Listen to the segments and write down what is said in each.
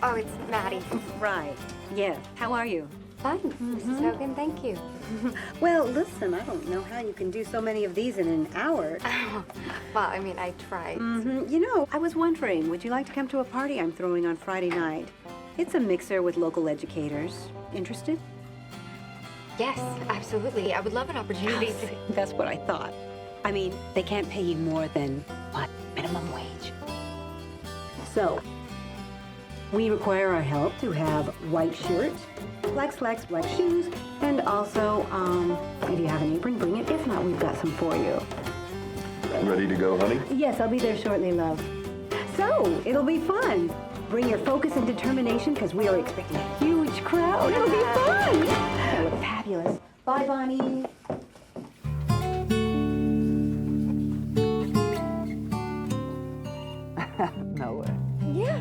Oh, it's Maddie. Right. Yeah. How are you? Fine, Mrs. Hogan, thank you. Well, listen, I don't know how you can do so many of these in an hour. Well, I mean, I tried. You know, I was wondering, would you like to come to a party I'm throwing on Friday night? It's a mixer with local educators. Interested? Yes, absolutely. I would love an opportunity to... That's what I thought. I mean, they can't pay you more than, what, minimum wage? So, we require our help to have white shirts, black slacks, black shoes, and also, if you have an apron, bring it. If not, we've got some for you. Ready to go, honey? Yes, I'll be there shortly, love. So, it'll be fun. Bring your focus and determination, because we are expecting a huge crowd. It'll be fun. That looks fabulous. Bye, Bonnie. No way. Yeah.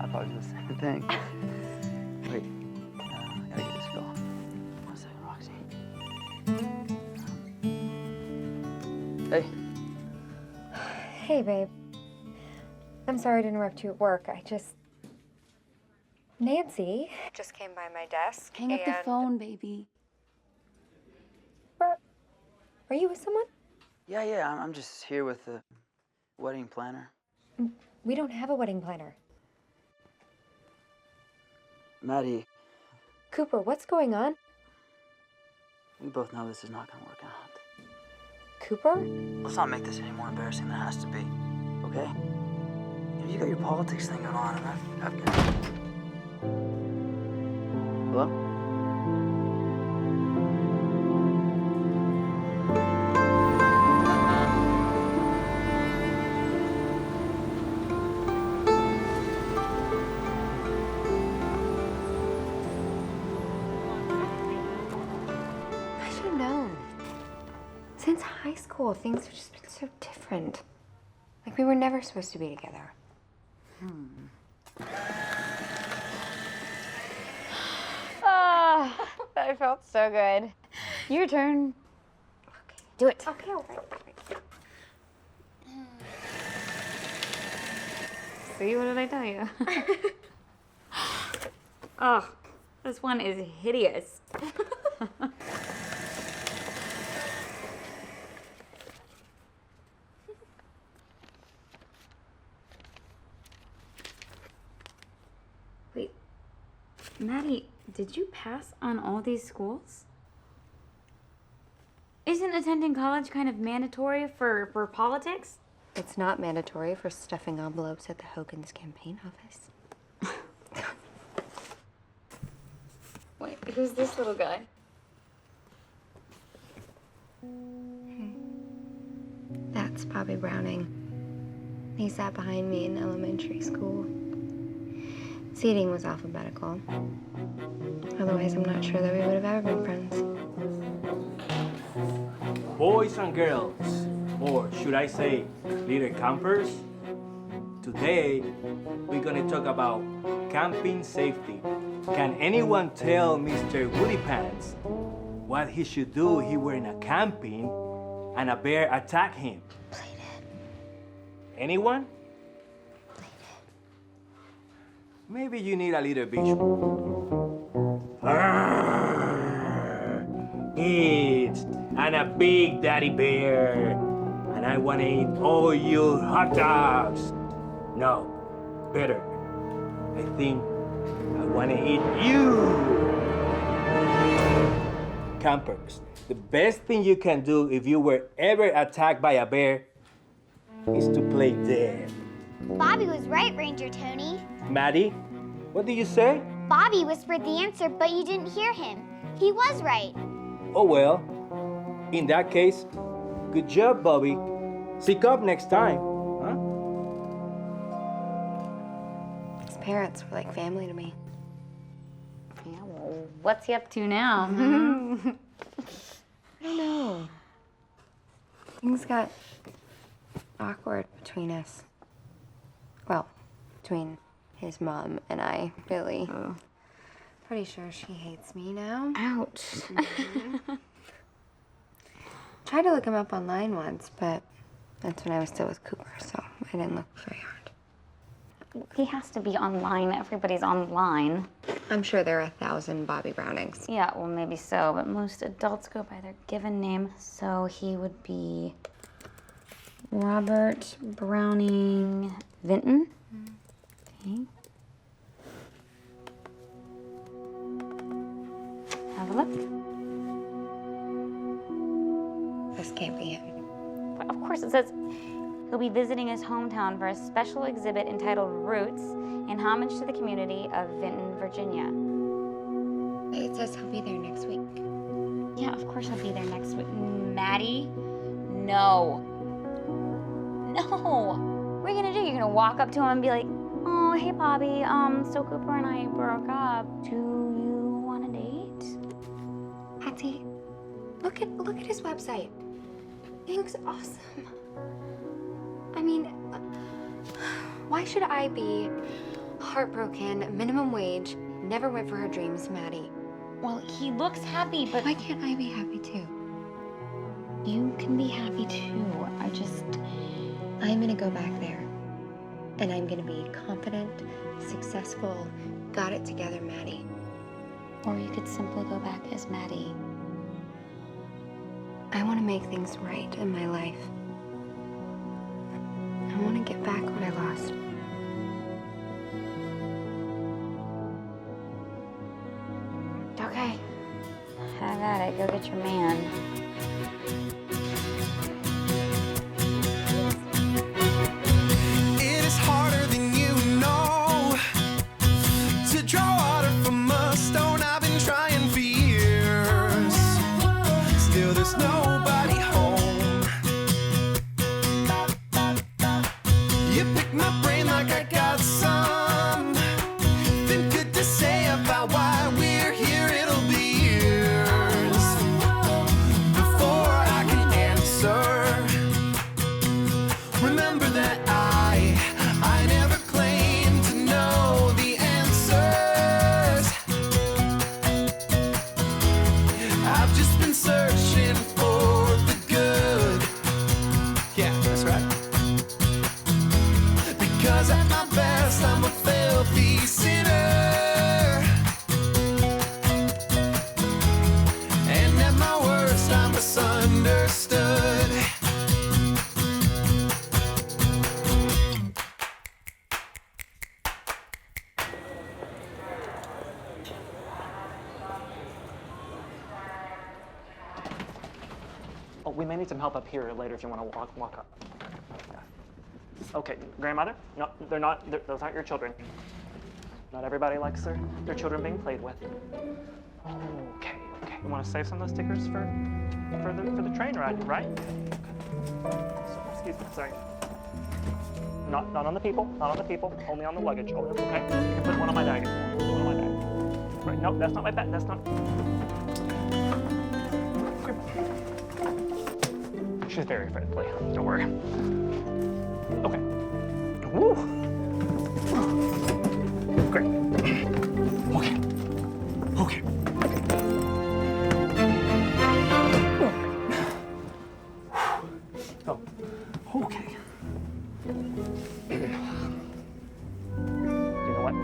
I thought it was the same thing. Wait, I gotta get this going. 1 second, Roxy. Hey. Hey, babe. I'm sorry to interrupt you at work. Nancy just came by my desk. Hang up the phone, baby. Are you with someone? Yeah, I'm just here with the wedding planner. We don't have a wedding planner. Maddie, Cooper, what's going on? we both know this is not gonna work out. Cooper? Let's not make this any more embarrassing than it has to be, okay? You got your politics thing going on, and I've got... Hello? I should have known. Since high school, things have just been so different. Like we were never supposed to be together. That felt so good. Your turn. Okay. Do it. Okay, all right. See, what did I tell you? Oh, this one is hideous. Wait, Maddie, did you pass on all these schools? Isn't attending college kind of mandatory for politics? It's not mandatory for stuffing envelopes at the Hogan's campaign office. Wait, who's this little guy? That's Bobby Browning. He sat behind me in elementary school. Seating was alphabetical. Otherwise, I'm not sure that we would have ever been friends. Boys and girls, or should I say, little campers, today we're gonna talk about camping safety. Can anyone tell Mr. Woody Pants what he should do if he were in a camping and a bear attack him? Play dead. Anyone? Play dead. Maybe you need a little visual. It's and a big daddy bear, and I want to eat all your hot dogs. No, better. I think I want to eat you. Campers, the best thing you can do if you were ever attacked by a bear is to play dead. Bobby was right, Ranger Tony. Maddie, what did you say? Bobby whispered the answer, but you didn't hear him. He was right. Oh well, in that case, good job, Bobby. Speak up next time, huh? parents were like family to me. Yeah, well, what's he up to now? I don't know. Things got awkward between us. Well, between his mom and I, really. Oh. Pretty sure she hates me now. Ouch. Tried to look him up online once, but that's when I was still with Cooper, so I didn't look very hard. He has to be online. Everybody's online. I'm sure there are 1,000 Bobby Brownings. Yeah, well, maybe so, but most adults go by their given name, so he would be Robert Browning Vinton. Okay. Have a look. This can't be him. Of course, it says he'll be visiting his hometown for a special exhibit entitled Roots in homage to the community of Vinton, Virginia. It says he'll be there next week. Yeah, of course I'll be there next week. Maddie? No. No. What are you gonna do? You're gonna walk up to him and be like, oh, hey, Bobby, so Cooper and I broke up. Do you want a date? Patty, look at his website. He looks awesome. I mean, why should I be heartbroken, minimum wage, never went for her dreams, Maddie? Well, he looks happy, but Why can't I be happy too? you can be happy too. I'm gonna go back there, and I'm gonna be confident, successful, got it together, Maddie. Or you could simply go back as Maddie. I want to make things right in my life. I want to get back what I lost. Okay. Have at it. Go get your man. It is harder than you know to draw water from a stone. I've been trying for years. Still, there's nobody home. You pick my brain like I got something good to say about why we're here. It'll be years before I can answer. Remember that I never claimed to know the answers. I've just been searching for the good. Yeah, that's right. Because at my best, I'm a filthy sinner. And at my worst, I'm misunderstood. Oh, we may need some help up here later if you want to walk up. Yeah. Okay, grandmother? No, those aren't your children. Not everybody likes their children being played with. Okay. You want to save some of those stickers for the train ride, right? Okay. So, excuse me, sorry. Not on the people, only on the luggage. Oh, okay. You can put one on my bag. One on my bag. Right, no, that's not my bag, that's not. She's very friendly, don't worry. Okay. Woo! Great. Okay. Oh, okay. You know what?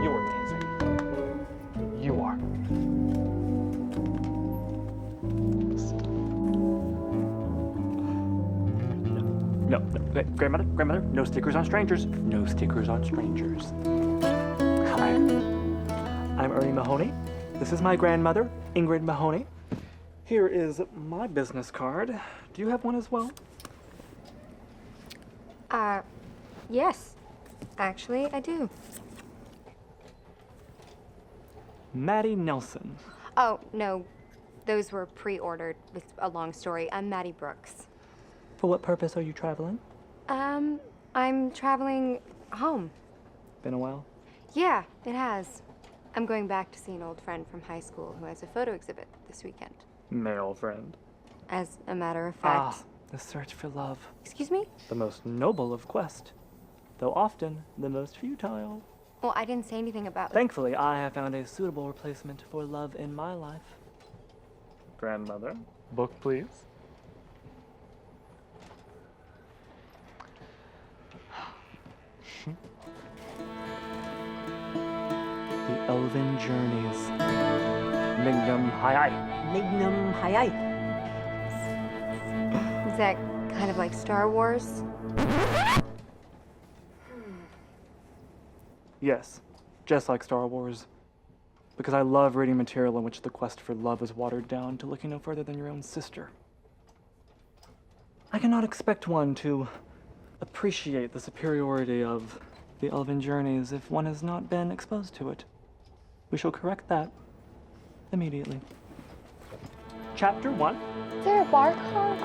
You're amazing. You are. No, grandmother, no stickers on strangers. No stickers on strangers. Hi, I'm Ernie Mahoney. This is my grandmother, Ingrid Mahoney. Here is my business card. Do you have one as well? Yes. Actually, I do. Maddie Nelson. Oh, no. Those were pre-ordered. It's a long story. I'm Maddie Brooks. For what purpose are you traveling? I'm traveling home Been a while? Yeah, it has. I'm going back to see an old friend from high school who has a photo exhibit this weekend. Male friend. As a matter of fact. The search for love. Excuse me? The most noble of quest, though often the most futile. Well, I didn't say anything about... Thankfully, I have found a suitable replacement for love in my life. Grandmother, book please. The Elven Journeys. Mignum Hai. Mignum Hai. Is that kind of like Star Wars? Yes, just like Star Wars. Because I love reading material in which the quest for love is watered down to looking no further than your own sister. I cannot expect one to appreciate the superiority of the Elven Journeys if one has not been exposed to it. We shall correct that immediately. Chapter 1. Is there a barcode?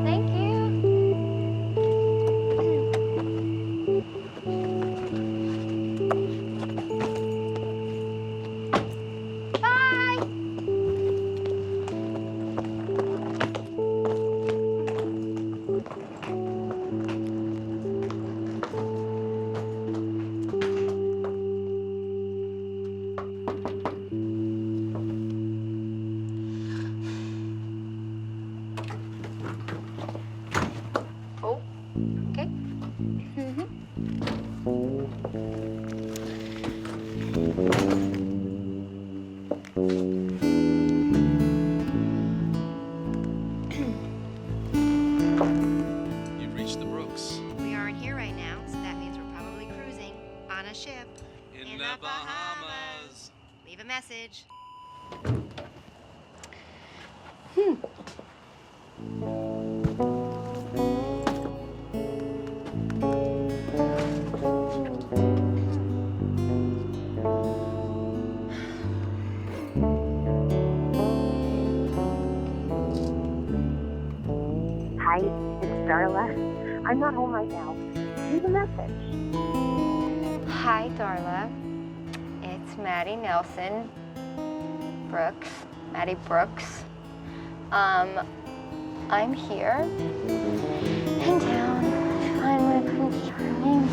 Thank you. Bye. Oh, okay. You've reached the Brooks. We aren't here right now, so that means we're probably cruising on a ship In the Bahamas. Leave a message. Hi, it's Darla. I'm not home right now. Leave a message. Hi, Darla. It's Maddie Nelson. Brooks. Maddie Brooks. I'm here in town to find my Prince Charming.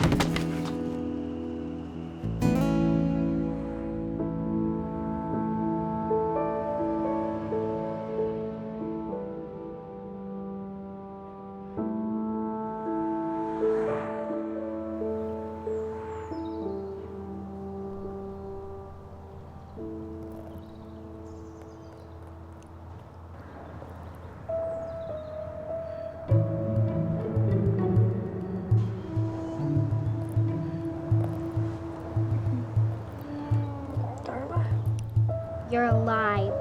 You're alive.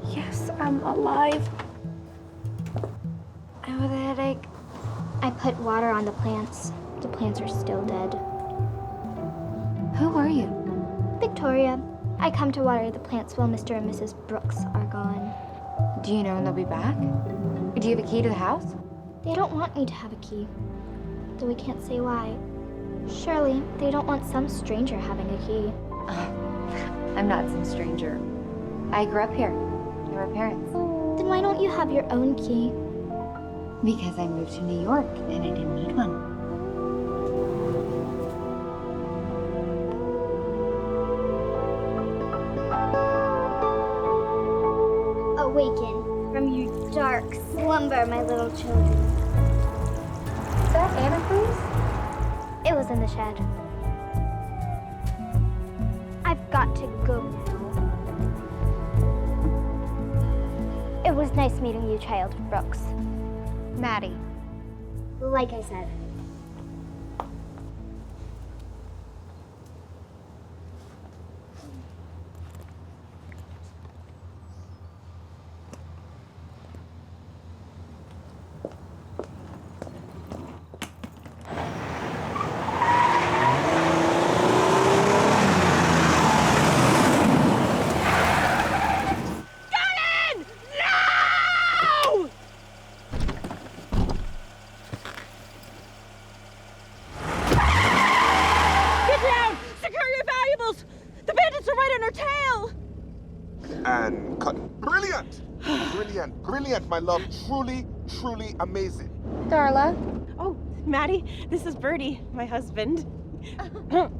Yes, I'm alive. I have a headache. I put water on the plants. The plants are still dead. Who are you? Victoria, I come to water the plants while Mr. and Mrs. Brooks are gone. Do you know when they'll be back? Do you have a key to the house? They don't want me to have a key, though we can't say why. Surely, they don't want some stranger having a key. I'm not some stranger. I grew up here. You're my parents. Then why don't you have your own key? Because I moved to New York and I didn't need one. Awaken from your dark slumber, my little children. Is that antifreeze? It was in the shed. I've got to go now. It was nice meeting you, child Brooks. Maddie. Like I said. brilliant, my love. Truly, truly amazing. Darla. Oh, Maddie, this is Birdie, my husband.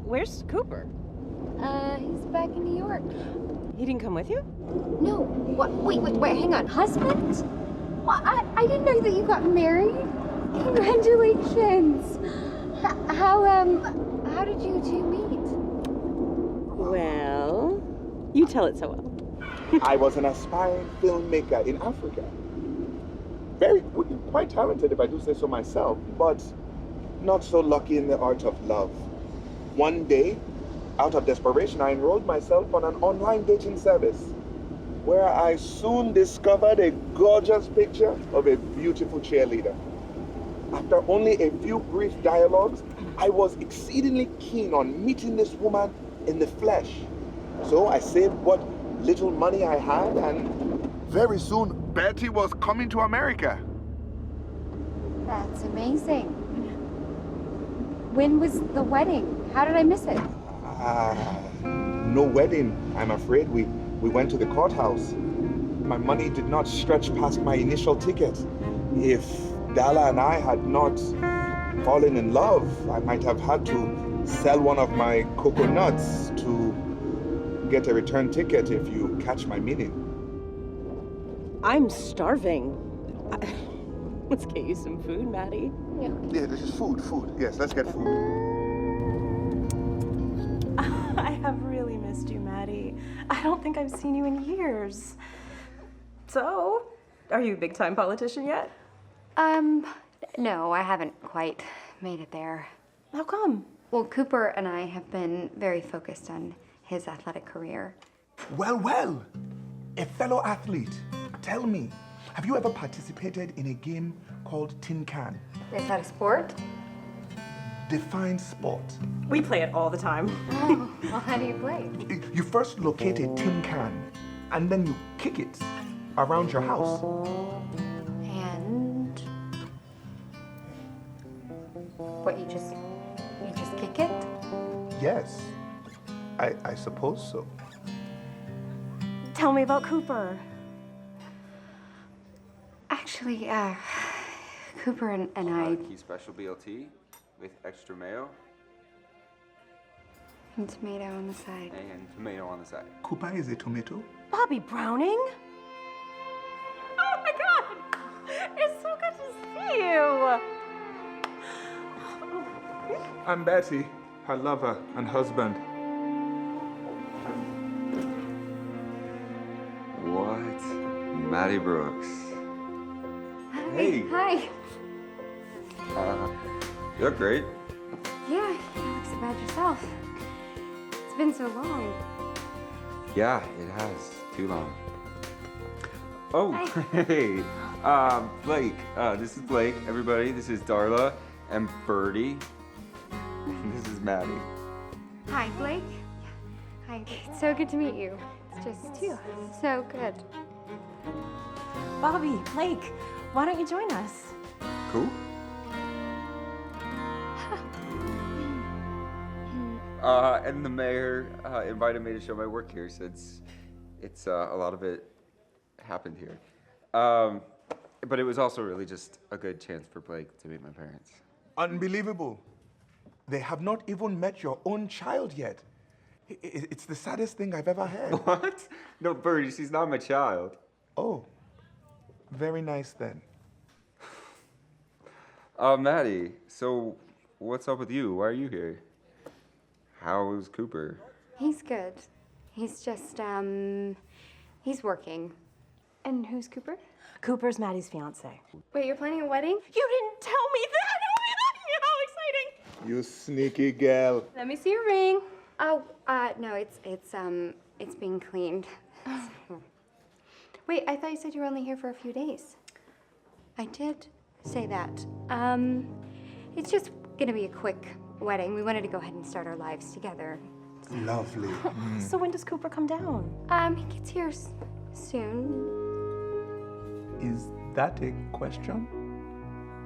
Where's Cooper? He's back in New York. He didn't come with you? No. What? Wait, hang on. Husband? What? I didn't know that you got married. Congratulations. How did you two meet? Well, you tell it so well. I was an aspiring filmmaker in Africa. Very, quite talented, if I do say so myself, but not so lucky in the art of love. One day, out of desperation, I enrolled myself on an online dating service where I soon discovered a gorgeous picture of a beautiful cheerleader. After only a few brief dialogues, I was exceedingly keen on meeting this woman in the flesh. So I saved what little money I had, and very soon, Betty was coming to America. That's amazing. When was the wedding? How did I miss it? No wedding, I'm afraid. We went to the courthouse. My money did not stretch past my initial ticket. If Dala and I had not fallen in love, I might have had to sell one of my coconuts to get a return ticket, if you catch my meaning. I'm starving. Let's get you some food, Maddie. Yeah, this is food. Yes, let's get food. I have really missed you, Maddie. I don't think I've seen you in years. So, are you a big-time politician yet? No, I haven't quite made it there. How come? Well, Cooper and I have been very focused on his athletic career. Well, a fellow athlete, tell me, have you ever participated in a game called Tin Can? Is that a sport? Define sport. We play it all the time. Oh, well, how do you play? You first locate a tin can, and then you kick it around your house. And what, you just kick it? Yes, I suppose so. Tell me about Cooper. Actually, Cooper and I... Key special BLT with extra mayo. And tomato on the side. And tomato on the side. Cooper is a tomato? Bobby Browning? Oh my God! It's so good to see you! I'm Betty, her lover and husband. What? Maddie Brooks. Hey. Hi. You look great. Yeah, you look so bad yourself. It's been so long. Yeah, it has. Too long. Oh, hey. Blake. This is Blake, everybody. This is Darla and Birdie. This is Maddie. Hi, Blake. Hi. It's so good to meet you. It's just so good. Bobby, Blake, why don't you join us? Cool. And the mayor invited me to show my work here since it's a lot of it happened here. But it was also really just a good chance for Blake to meet my parents. Unbelievable. They have not even met your own child yet. It's the saddest thing I've ever heard. What? No, Birdie, she's not my child. Oh, very nice then. Maddie, so what's up with you? Why are you here? How's Cooper? He's good. He's just, he's working. And who's Cooper? Cooper's Maddie's fiance. Wait, you're planning a wedding? You didn't tell me that! How exciting! You sneaky girl. Let me see your ring. Oh, no, it's being cleaned. Wait, I thought you said you were only here for a few days. I did say that. It's just gonna be a quick wedding. We wanted to go ahead and start our lives together. Lovely. So when does Cooper come down? He gets here soon. Is that a question?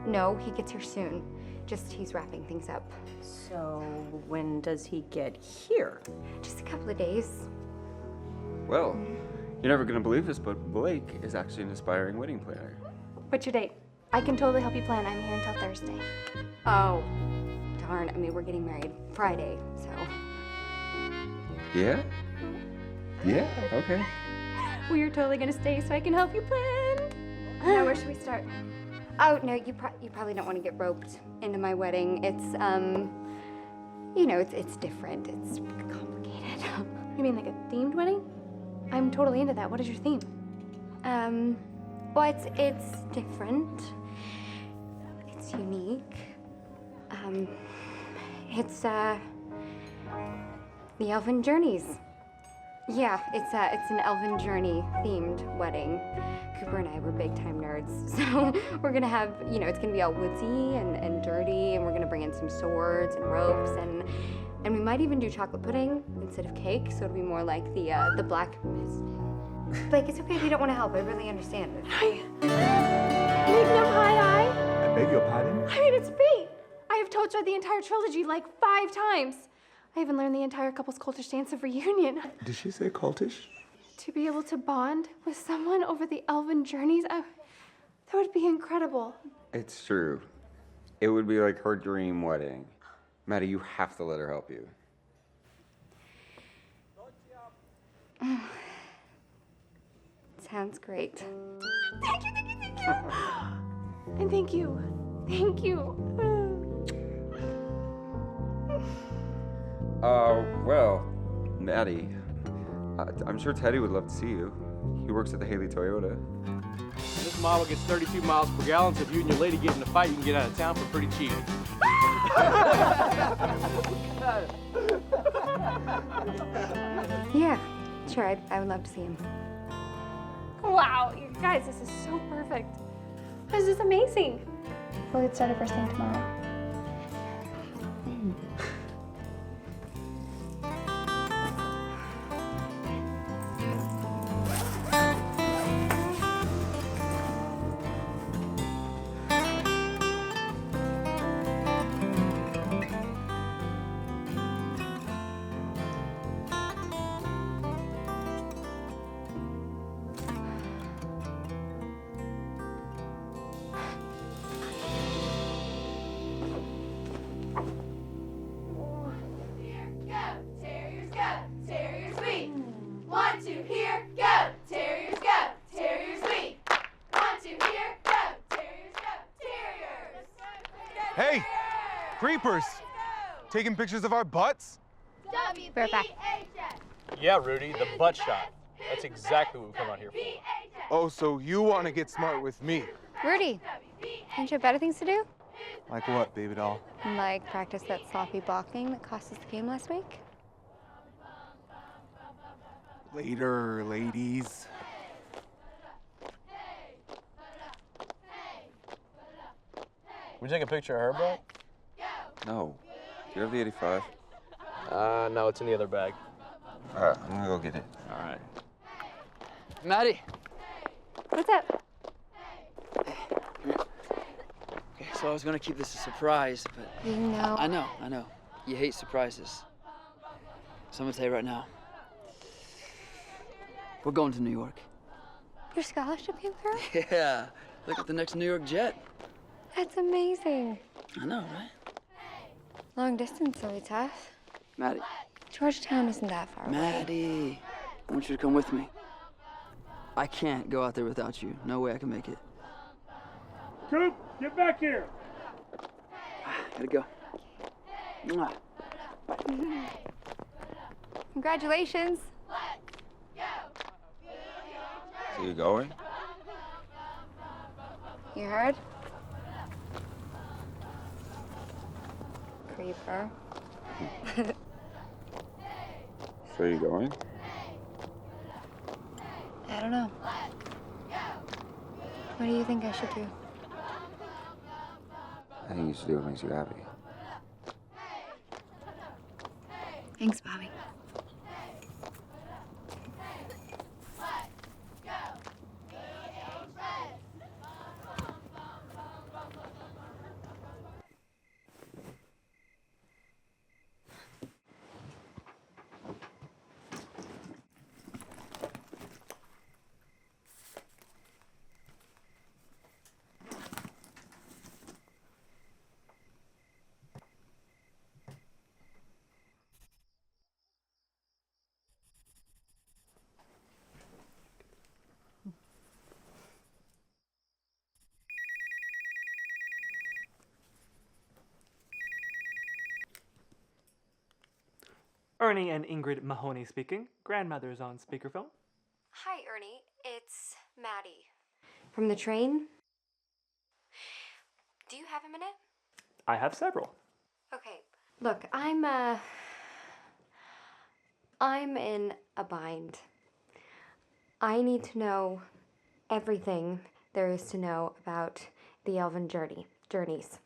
No, he gets here soon. Just he's wrapping things up. So when does he get here? Just a couple of days. Well, You're never gonna believe this, but Blake is actually an aspiring wedding planner. What's your date? I can totally help you plan. I'm here until Thursday. Oh, darn. I mean, we're getting married Friday, so. Yeah? Yeah, okay. Well, you're totally gonna stay so I can help you plan. Now, where should we start? Oh, no, you probably don't want to get roped into my wedding. It's, you know, it's different. It's complicated. You mean like a themed wedding? I'm totally into that. What is your theme? Well, it's different. It's unique. It's, the Elven Journeys. Yeah, it's an Elven Journey themed wedding. Cooper and I were big time nerds, so we're gonna have, you know, it's gonna be all woodsy and dirty, and we're gonna bring in some swords and ropes, and we might even do chocolate pudding instead of cake, so it'll be more like the Black Mist. Blake, it's okay if you don't want to help. I really understand. Magnum High Eye? I beg your pardon? I mean, it's fate. I have told read the entire trilogy like 5 times. I even learned the entire couple's cultish dance of reunion. Did she say cultish? To be able to bond with someone over the Elven Journeys, that would be incredible. It's true. It would be like her dream wedding. Maddie, you have to let her help you. Sounds great. Thank you, thank you, thank you. And thank you. Thank you. Well, Maddie, I'm sure Teddy would love to see you. He works at the Haley Toyota. This model gets 32 miles per gallon, so if you and your lady get in a fight, you can get out of town for pretty cheap. Yeah, sure, I would love to see him. Wow, you guys, this is so perfect. This is amazing. We'll get started first thing tomorrow. Hey, creepers! Taking pictures of our butts? Right back. Yeah, Rudy, the butt shot. That's exactly what we come out here for. Oh, so you want to get smart with me? Rudy, don't you have better things to do? Like what, baby doll? Like practice that sloppy blocking that cost us the game last week? Later, ladies. We take a picture of her, bro? No. Do you have the 85? No, it's in the other bag. All right, I'm gonna go get it. All right. Maddie. What's up? Okay, so I was gonna keep this a surprise, but... You know. I know. You hate surprises. So I'm gonna tell you right now. We're going to New York. Your scholarship came through? Yeah, look at the next New York jet. That's amazing. I know, right? Long distance will be tough. Maddie. Georgetown isn't that far away. Maddie, I want you to come with me. I can't go out there without you. No way I can make it. Coop, get back here. Gotta go. Mwah. Congratulations. So you going? You heard? Creeper. So you going? I don't know. What do you think I should do? I think you should do what makes you happy. Thanks, Bobby. Ernie and Ingrid Mahoney speaking. Grandmother's on speakerphone. Hi, Ernie. It's Maddie. From the train? Do you have a minute? I have several. Okay. Look, I'm in a bind. I need to know everything there is to know about the elven journeys.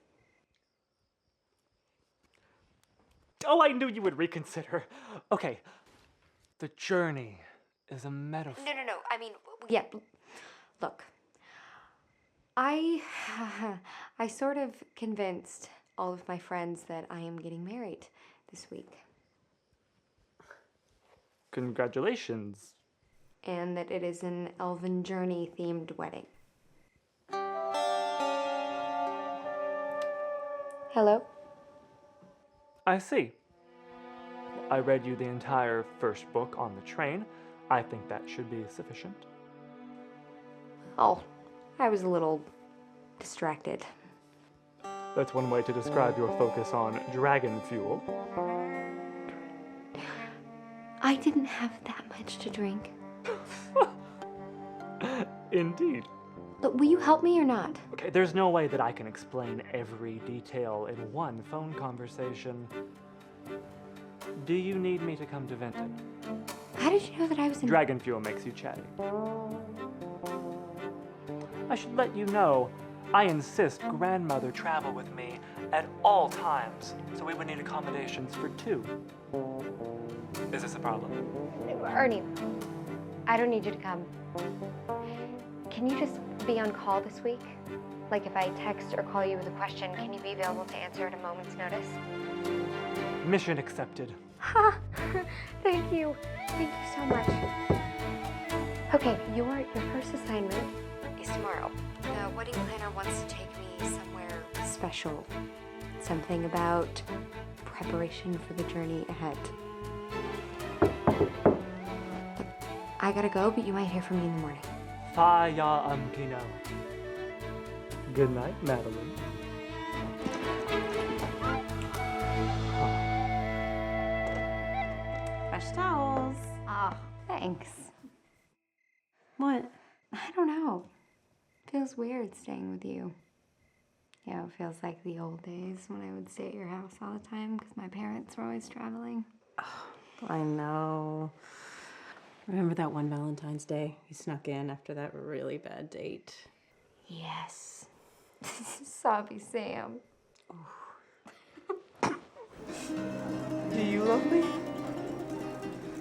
Oh, I knew you would reconsider. Okay. The journey is a metaphor. No. I mean, yeah. Look, I sort of convinced all of my friends that I am getting married this week. Congratulations. And that it is an elven journey themed wedding. Hello? I see. I read you the entire first book on the train. I think that should be sufficient. Oh, I was a little distracted. That's one way to describe your focus on dragon fuel. I didn't have that much to drink. Indeed. Look, will you help me or not? Okay, there's no way that I can explain every detail in one phone conversation. Do you need me to come to Venton? How did you know that I was in... Dragon fuel makes you chatty. I should let you know, I insist grandmother travel with me at all times, so we would need accommodations for two. Is this a problem? Ernie, I don't need you to come. Can you just be on call this week? Like if I text or call you with a question, can you be available to answer at a moment's notice? Mission accepted. Ha! Thank you. Thank you so much. Okay, your first assignment Is tomorrow. The wedding planner wants to take me somewhere special. Something about preparation for the journey ahead. I gotta go, but you might hear from me in the morning. Faya Ampino. Good night, Madeline. Fresh towels. Ah, thanks. What? I don't know. Feels weird staying with you. You know, it feels like the old days when I would stay at your house all the time because my parents were always traveling. I know. Remember that one Valentine's Day you snuck in after that really bad date? Yes. Sobby Sam. Do you love me?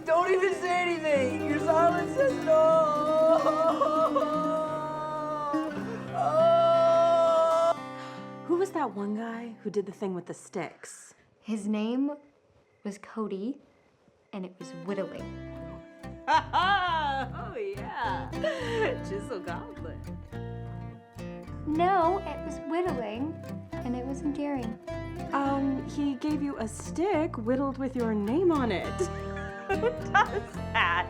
Don't even say anything. Your silence says no. Who was that one guy who did the thing with the sticks? His name was Cody, and it was whittling. Oh, yeah. Chisel Goblin. No, it was whittling, and it was endearing. He gave you a stick whittled with your name on it. Who does that?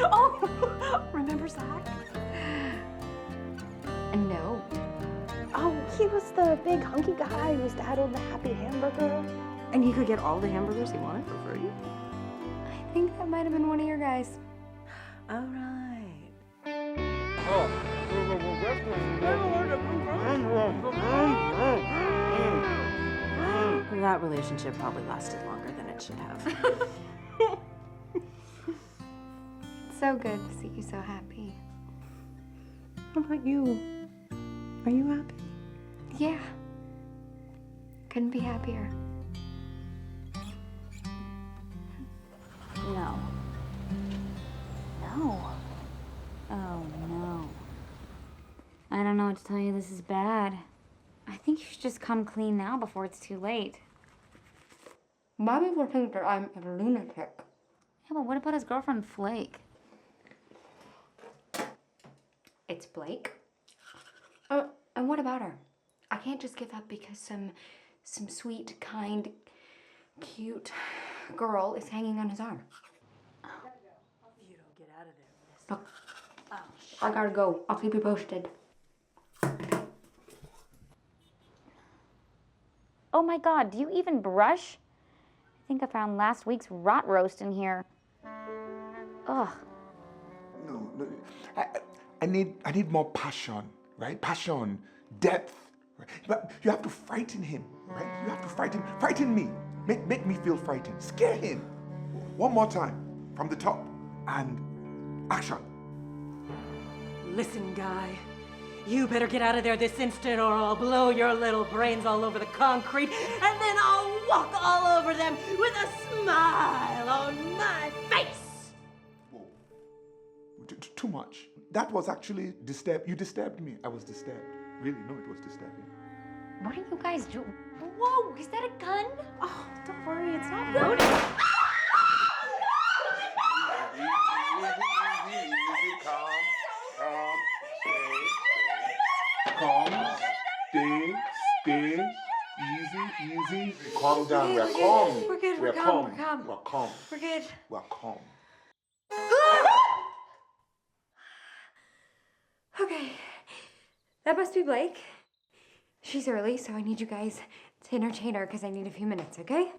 Oh, remember Zach? No. Oh, he was the big hunky guy whose dad owned the Happy Hamburger. And he could get all the hamburgers he wanted for free? I think that might have been one of your guys. All right. That relationship probably lasted longer than it should have. It's so good to see you so happy. How about you? Are you happy? Yeah. Couldn't be happier. No. No. Oh, no. I don't know what to tell you. This is bad. I think you should just come clean now before it's too late. Bobby will think that I'm a lunatic. Yeah, but what about his girlfriend, Flake? It's Blake. And what about her? I can't just give up because some sweet, kind, cute girl is hanging on his arm. You don't get out of there. Look, I gotta go. I'll keep you posted. Oh my God, do you even brush? think I found last week's rot roast in here. Ugh. No. I need more passion, right? Passion, depth. Right? But you have to frighten him, right? You have to frighten me. Make me feel frightened. Scare him. One more time, from the top, and action. Listen, guy. You better get out of there this instant or I'll blow your little brains all over the concrete and then I'll walk all over them with a smile on my face. Whoa. Too much. That was actually disturbed. You disturbed me. I was disturbed. Really, no, it was disturbing. What are you guys doing? Whoa, is that a gun? Oh, don't worry, it's not loaded. Calm, stay, easy. Calm down, we're calm. We're good, we're calm. We're good. We're calm. Okay, that must be Blake. She's early, so I need you guys to entertain her because I need a few minutes, okay?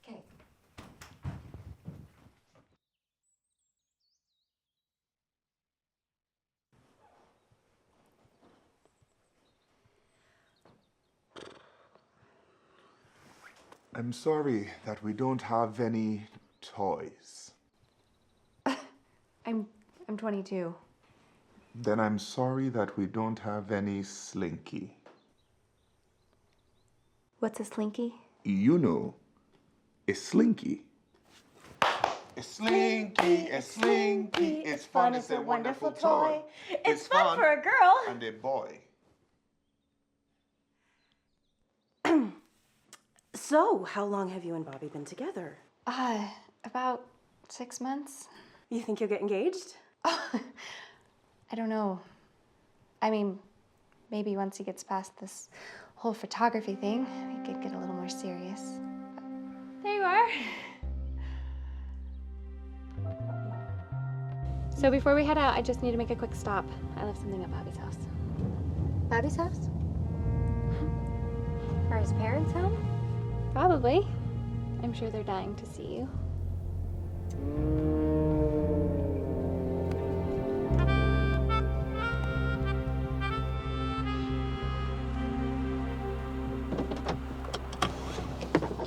Okay. I'm sorry that we don't have any toys. I'm 22. Then I'm sorry that we don't have any slinky. What's a slinky? You know, a slinky. A slinky, it's fun, it's a wonderful toy. It's fun for a girl. And a boy. So, how long have you and Bobby been together? About 6 months. You think you'll get engaged? I don't know. I mean, maybe once he gets past this whole photography thing, we could get a little more serious. But there you are. So before we head out, I just need to make a quick stop. I left something at Bobby's house. Bobby's house? Are his parents home? Probably. I'm sure they're dying to see you.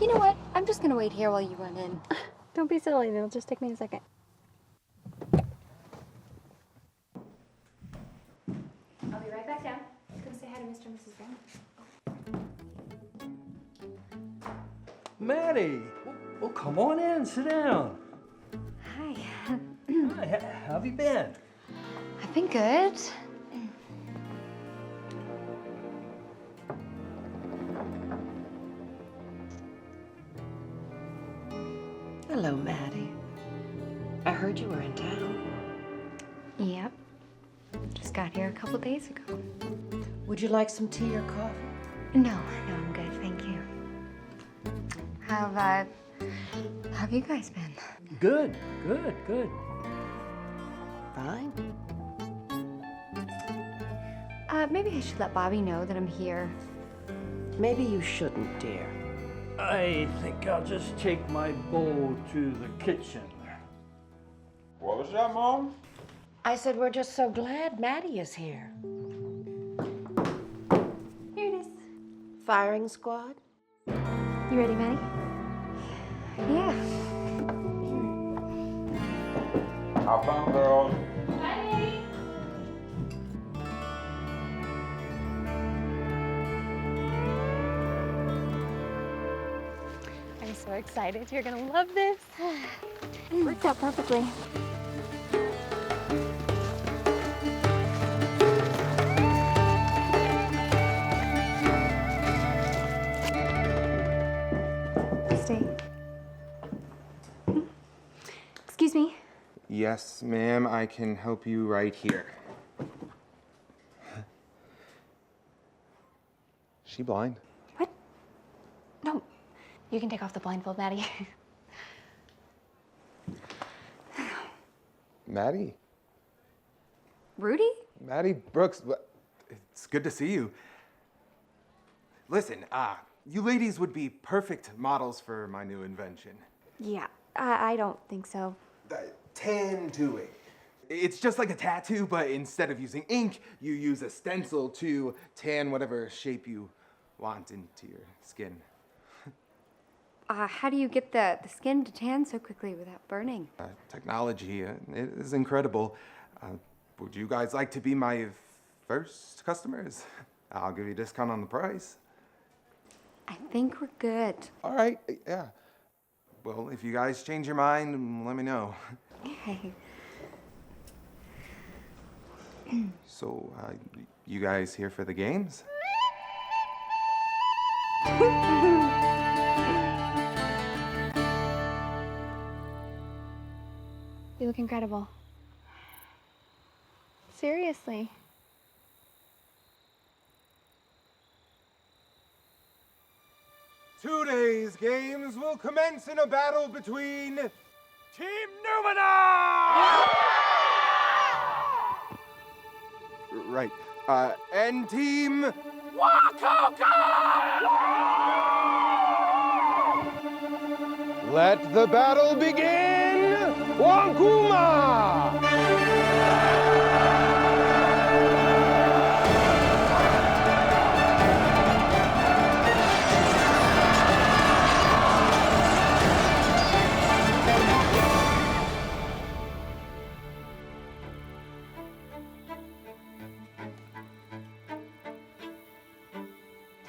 You know what? I'm just gonna wait here while you run in. Don't be silly, it'll just take me a second. I'll be right back down. I was gonna say hi to Mr. and Mrs. Brown. Maddie, well, come on in, sit down. Hi. Hi, how have you been? I've been good. Hello, Maddie. I heard you were in town. Yep. Just got here a couple days ago. Would you like some tea or coffee? No, I'm good, thank you. How have you guys been? Good. Fine. Maybe I should let Bobby know that I'm here. Maybe you shouldn't, dear. I think I'll just take my bowl to the kitchen. What was that, Mom? I said we're just so glad Maddie is here. Here it is. Firing squad? You ready, Maddie? Yeah. Have fun, girls. Bye. I'm so excited. You're gonna love this. It worked out perfectly. Stay. Excuse me. Yes, ma'am, I can help you right here. She blind? What? No. You can take off the blindfold, Maddie. Maddie? Rudy? Maddie Brooks, it's good to see you. Listen, You ladies would be perfect models for my new invention. Yeah, I don't think so. Tattooing. It's just like a tattoo, but instead of using ink, you use a stencil to tan whatever shape you want into your skin. How do you get the skin to tan so quickly without burning? Technology it is incredible. Would you guys like to be my first customers? I'll give you a discount on the price. I think we're good. All right, yeah. Well, if you guys change your mind, let me know. Okay. So, you guys here for the games? You look incredible. Seriously. Today's games will commence in a battle between Team Numina! Right. And Team Wakoka! Let the battle begin! Wankuma!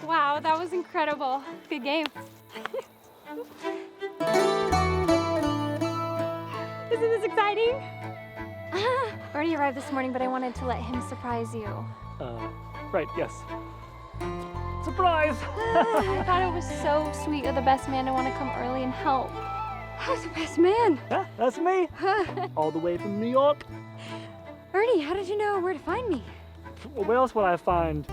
Wow, that was incredible. Good game. Isn't this exciting? Bernie arrived this morning, but I wanted to let him surprise you. Right, yes. Surprise! I thought it was so sweet of the best man to want to come early and help. How's the best man? Yeah, that's me. All the way from New York. Ernie, how did you know where to find me? Where else would I find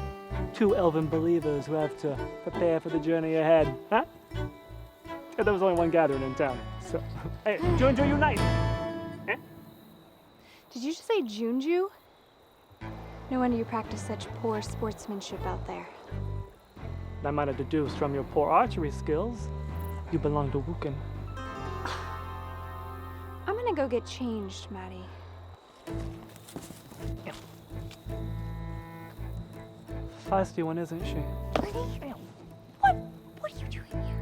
two elven believers who have to prepare for the journey ahead, huh? Yeah, there was only one gathering in town, so... Hey, Junju unite! Eh? Did you just say Junju? No wonder you practice such poor sportsmanship out there. I might have deduced from your poor archery skills, you belong to Wukin. I'm gonna go get changed, Maddie. Feisty one, isn't she? Ernie? What are you doing here?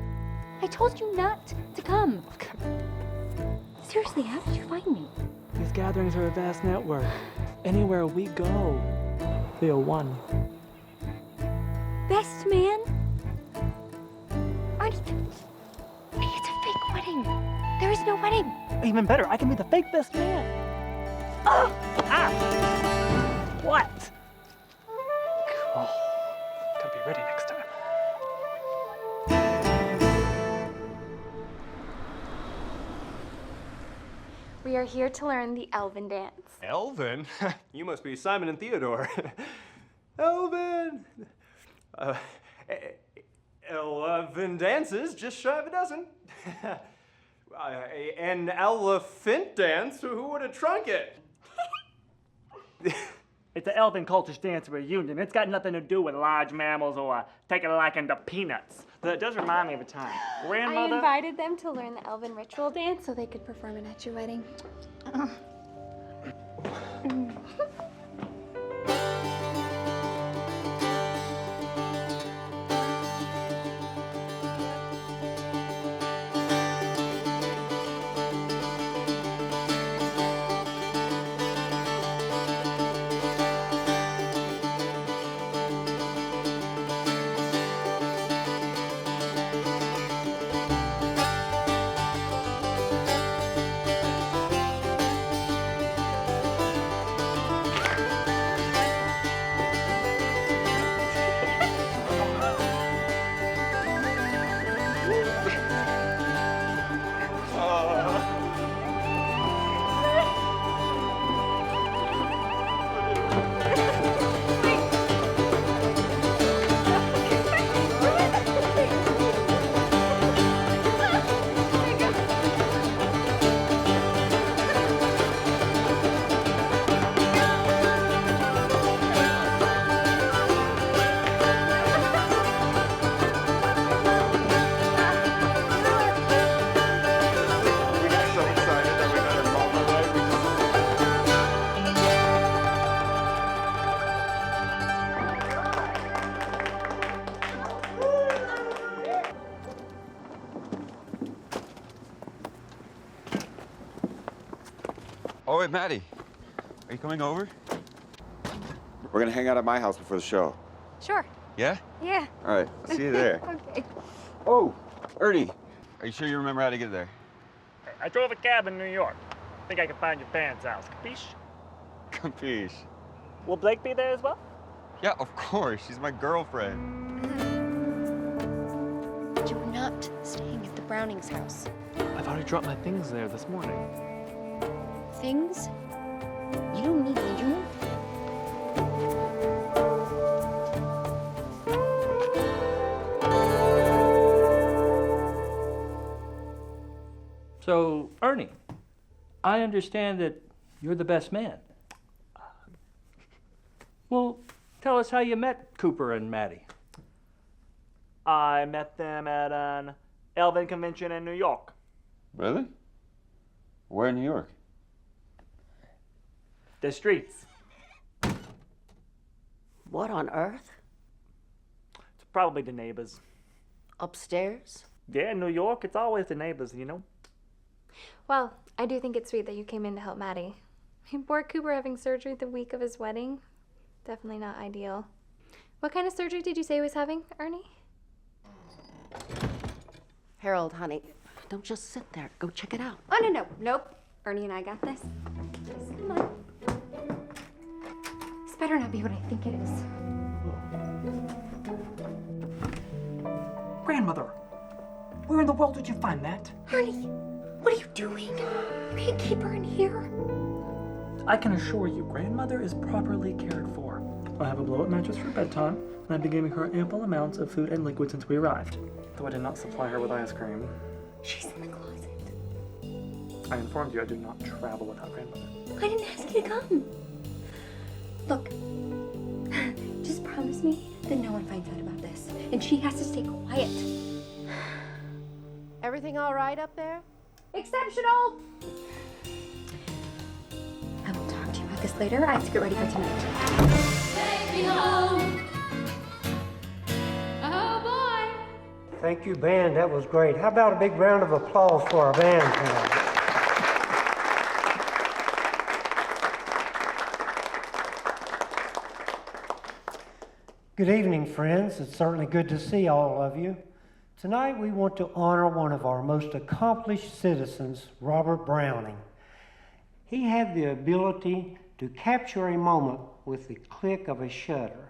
I told you not to come. Seriously, how did you find me? These gatherings are a vast network. Anywhere we go, we are one. Best man? Ernie, it's a fake wedding. There is no wedding. Even better, I can be the fake best man. Oh! Ah! What? Cool. Gotta be ready next time. We are here to learn the Elven dance. Elven? You must be Simon and Theodore. Elven! 11 dances, just shy of a dozen. An elephant dance? Who would have trunk it? It's an elven cultish dance reunion. It's got nothing to do with large mammals or taking a liking to peanuts. But it does remind me of a time. Grandmother... I invited them to learn the Elven ritual dance so they could perform it at your wedding. Oh, wait, Maddie. Are you coming over? We're gonna hang out at my house before the show. Sure. Yeah? Yeah. All right, I'll see you there. Okay. Oh, Ernie. Are you sure you remember how to get there? I drove a cab in New York. Think I can find your parents' house. Capiche? Capiche. Will Blake be there as well? Yeah, of course. She's my girlfriend. You're not staying at the Brownings' house. I've already dropped my things there this morning. Things? You don't need you. So, Ernie, I understand that you're the best man. Well, tell us how you met Cooper and Maddie. I met them at an Elven convention in New York. Really? Where in New York? The streets. What on earth? It's probably the neighbors. Upstairs? Yeah, in New York, it's always the neighbors, you know? Well, I do think it's sweet that you came in to help Maddie. Poor Cooper having surgery the week of his wedding. Definitely not ideal. What kind of surgery did you say he was having, Ernie? Harold, honey, don't just sit there. Go check it out. Oh, no. Nope. Ernie and I got this. Just come on. This better not be what I think it is. Grandmother, where in the world did you find that? Ernie, what are you doing? You can't keep her in here. I can assure you, Grandmother is properly cared for. I have a blow-up mattress for bedtime, and I've been giving her ample amounts of food and liquid since we arrived. Though I did not supply her with ice cream. She's in the closet. I informed you I do not travel without Grandmother. I didn't ask you to come. Look, just promise me that no one finds out about this, and she has to stay quiet. Everything all right up there? Exceptional! I will talk to you about this later. I have to get ready for tonight. Take me home. Oh boy. Thank you, band. That was great. How about a big round of applause for our band tonight? Good evening, friends. It's certainly good to see all of you. Tonight we want to honor one of our most accomplished citizens, Robert Browning. He had the ability to capture a moment with the click of a shutter,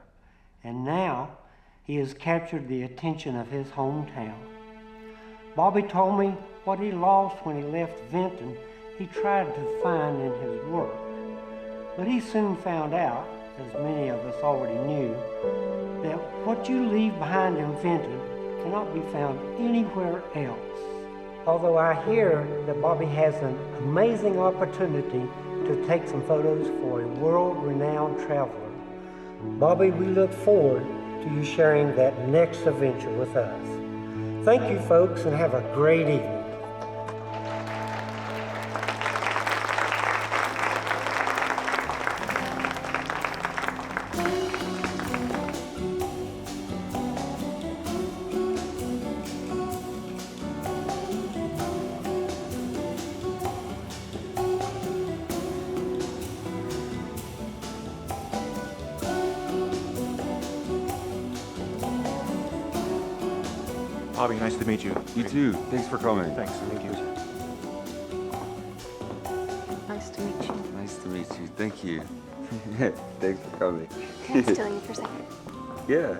and now he has captured the attention of his hometown. Bobby told me what he lost when he left Vinton he tried to find in his work. But he soon found out, as many of us already knew, that what you leave behind in Vinton cannot be found anywhere else. Although I hear that Bobby has an amazing opportunity to take some photos for a world-renowned traveler. Bobby, we look forward to you sharing that next adventure with us. Thank you, folks, and have a great evening. Bobby, nice to meet you. You too. Thanks for coming. Thanks. Thank you. Nice to meet you. Nice to meet you. Thank you. Thanks for coming. Can I steal you for a second? Yeah.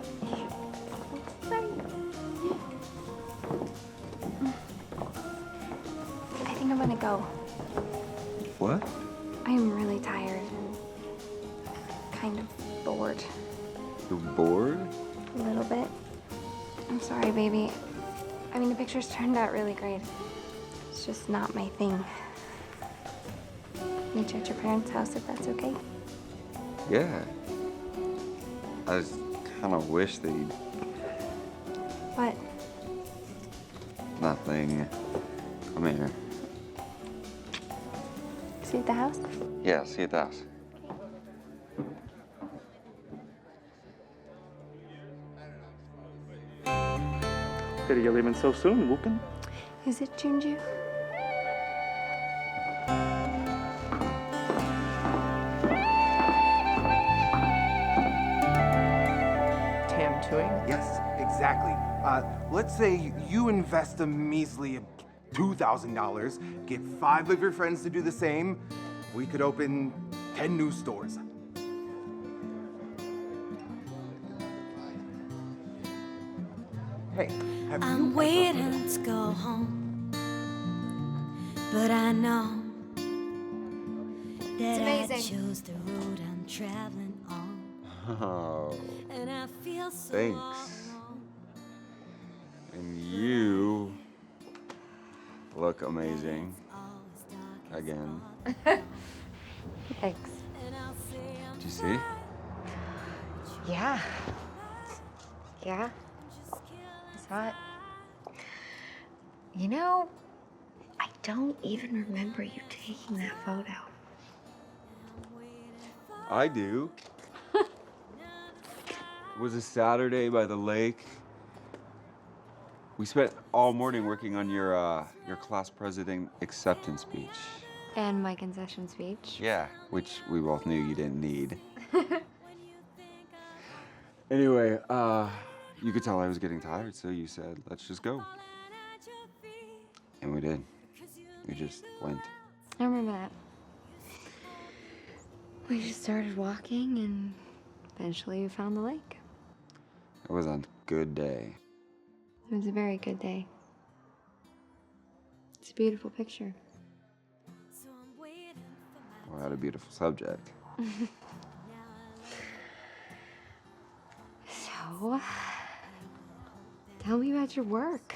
I think I'm gonna go. What? I am really tired and kind of bored. You're bored? A little bit. I'm sorry, baby. I mean, the pictures turned out really great. It's just not my thing. Meet you at your parents' house if that's okay. Yeah. I just kind of wish they'd... What? Nothing. Come here. See you at the house? Yeah, see you at the house. Pity you're leaving so soon, Wookin. Is it Junju? Exactly. Let's say you invest a measly $2,000, get 5 of your friends to do the same. We could open 10 new stores. Hey, have I'm you waiting to go home, but I know that I chose the road I'm traveling on. Oh, And I feel so thanks. And you look amazing. Again. Thanks. Did you see? Yeah. Yeah. I saw it. You know, I don't even remember you taking that photo. I do. It was a Saturday by the lake. We spent all morning working on your class president acceptance speech. And my concession speech. Yeah, which we both knew you didn't need. Anyway, you could tell I was getting tired, so you said, let's just go. And we did. We just went. I remember that. We just started walking and eventually we found the lake. It was a good day. It was a very good day. It's a beautiful picture. We had a beautiful subject. So, tell me about your work.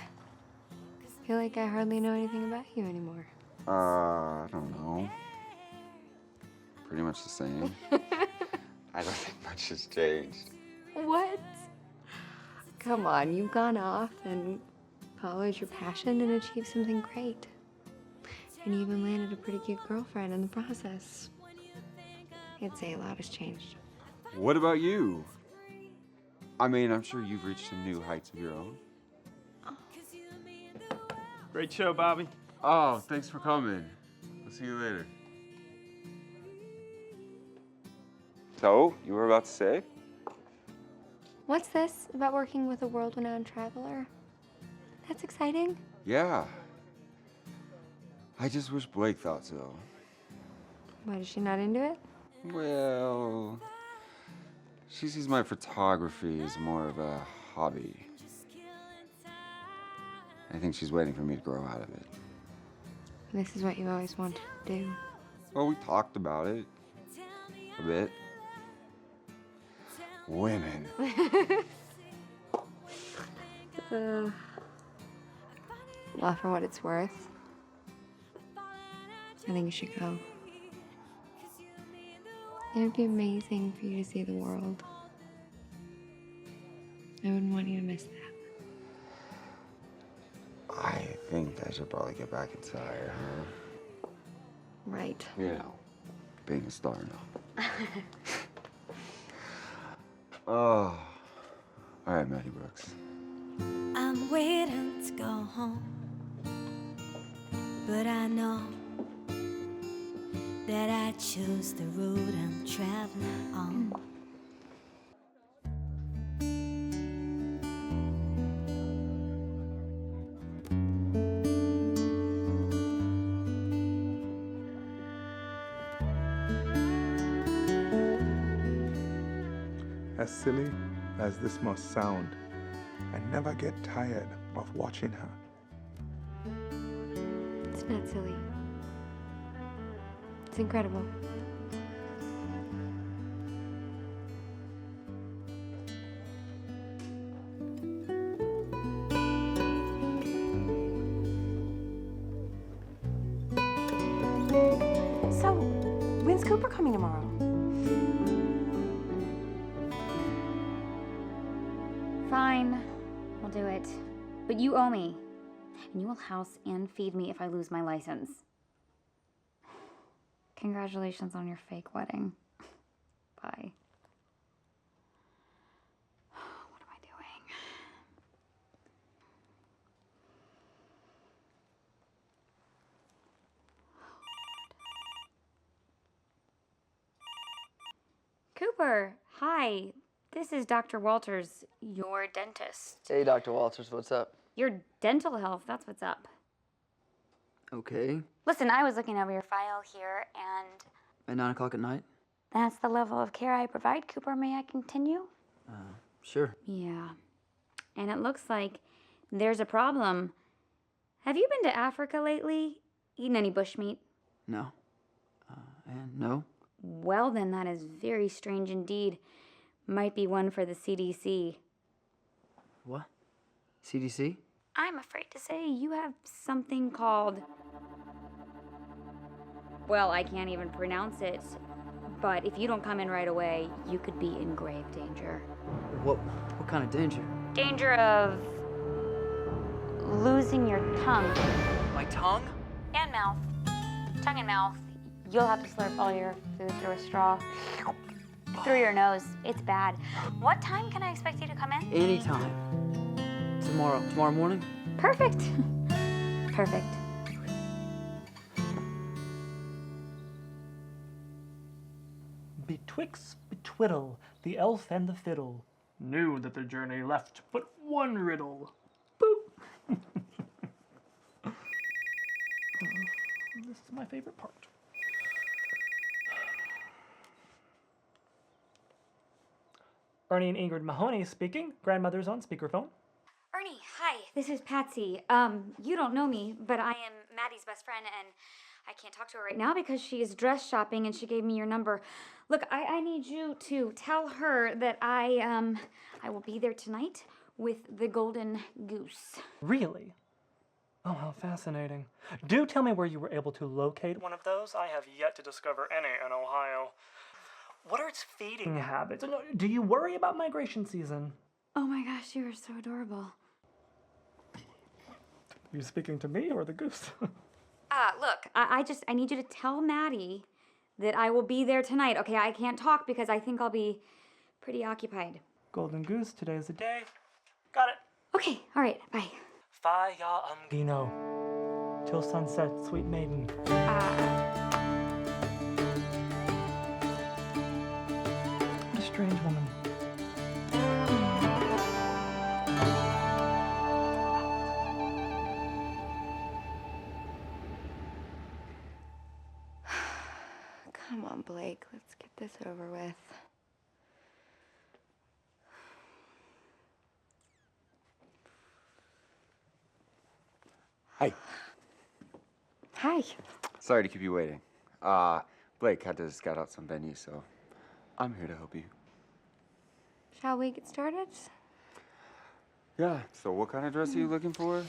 I feel like I hardly know anything about you anymore. I don't know. Pretty much the same. I don't think much has changed. What? Come on, you've gone off and followed your passion and achieved something great. And you even landed a pretty cute girlfriend in the process. I'd say a lot has changed. What about you? I mean, I'm sure you've reached some new heights of your own. Great show, Bobby. Oh, thanks for coming. I'll see you later. So, you were about to say? What's this about working with a world-renowned traveler? That's exciting. Yeah. I just wish Blake thought so. Why is she not into it? Well, she sees my photography as more of a hobby. I think she's waiting for me to grow out of it. This is what you always wanted to do. Well, we talked about it a bit. Women. Well, for what it's worth, I think you should go. It would be amazing for you to see the world. I wouldn't want you to miss that. I think I should probably get back inside, huh? Right. You know, being a star now. Oh. All right, Maddie Brooks. I'm waiting to go home, but I know that I chose the road I'm traveling on. As silly as this must sound, I never get tired of watching her. It's not silly. It's incredible. So, when's Cooper coming tomorrow? Fine, I'll do it. But you owe me. And you will house and feed me if I lose my license. Congratulations on your fake wedding. Bye. What am I doing? Cooper, hi. This is Dr. Walters, your dentist. Hey, Dr. Walters, what's up? Your dental health, that's what's up. Okay. Listen, I was looking over your file here, and At 9 o'clock at night? that's the level of care I provide. Cooper, may I continue? Sure. Yeah. And it looks like there's a problem. Have you been to Africa lately? Eaten any bushmeat? No. And no? Well, then that is very strange indeed. Might be one for the CDC. What? CDC? I'm afraid to say you have something called... Well, I can't even pronounce it. But if you don't come in right away, you could be in grave danger. What kind of danger? Danger of losing your tongue. My tongue? And mouth. Tongue and mouth. You'll have to slurp all your food through a straw. Through your nose. It's bad. What time can I expect you to come in? Anytime. Tomorrow morning? Perfect. Perfect. Betwixt betwiddle, the elf and the fiddle knew that their journey left but one riddle. Boop! This is my favorite part. Ernie and Ingrid Mahoney speaking. Grandmother's on speakerphone. Ernie, hi. This is Patsy. You don't know me, but I am Maddie's best friend, and I can't talk to her right now because she is dress shopping and she gave me your number. Look, I need you to tell her that I will be there tonight with the golden goose. Really? Oh, how fascinating. Do tell me where you were able to locate one of those. I have yet to discover any in Ohio. What are its feeding habits? Do you worry about migration season? Oh my gosh, you are so adorable. Are you speaking to me or the goose? Look, I need you to tell Maddie that I will be there tonight. Okay, I can't talk because I think I'll be pretty occupied. Golden goose, today's the day. Got it. Okay, all right, bye. Faya Gino. Till sunset, sweet maiden. What a strange woman. Come on, Blake, let's get this over with. Hi. Hi. Sorry to keep you waiting. Blake had to scout out some venues, so I'm here to help you. Shall we get started? Yeah, so what kind of dress are you looking for?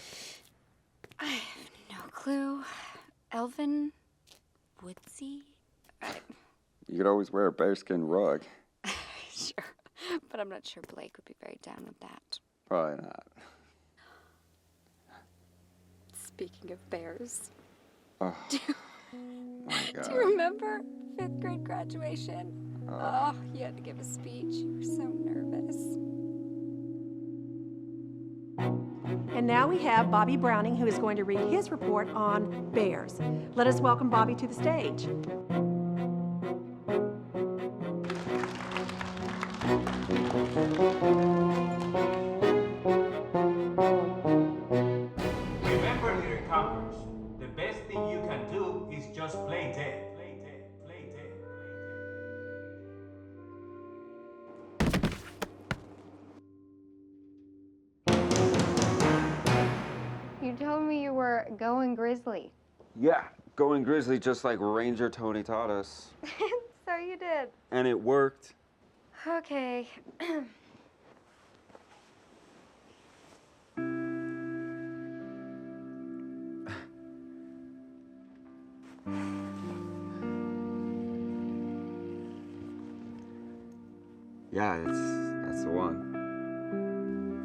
I have no clue. Elven? Woodsy? You could always wear a bearskin rug. Sure, but I'm not sure Blake would be very down with that. Probably not. Speaking of bears, Oh, my God. do you remember 5th grade graduation? Oh, you had to give a speech. You were so nervous. And now we have Bobby Browning, who is going to read his report on bears. Let us welcome Bobby to the stage. Remember, little campers, the best thing you can do is just play dead. Play dead. Play dead. You told me you were going grizzly. Yeah, going grizzly just like Ranger Tony taught us. So you did. And it worked. Okay. Yeah, that's the one.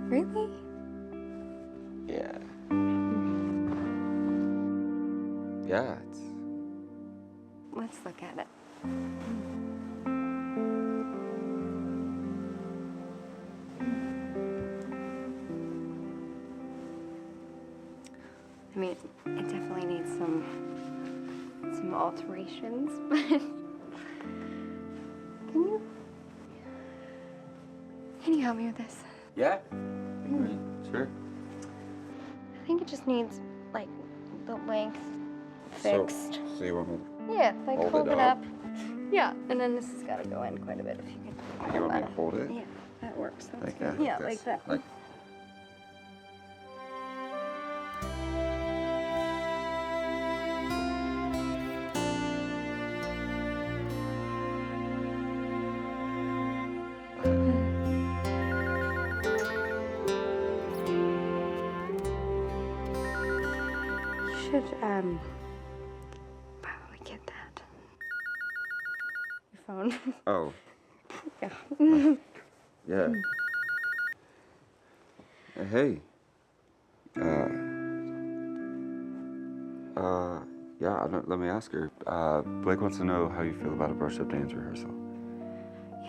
Really? Yeah. Yeah, it's... Let's look at it. I mean, it definitely needs some alterations, but can you help me with this? Yeah? Great. Sure. I think it just needs, like, the length fixed. So you want me Yeah, like hold hold it it up? up. Yeah, and then this has got to go in quite a bit if you can. You want me to hold it? Yeah, that works. That's Like good. that? Yeah, This? like that. Like- You should, probably get that. Your phone. Oh. Yeah. Yeah. Hey. Yeah, let me ask her. Blake wants to know how you feel about a brush-up dance rehearsal.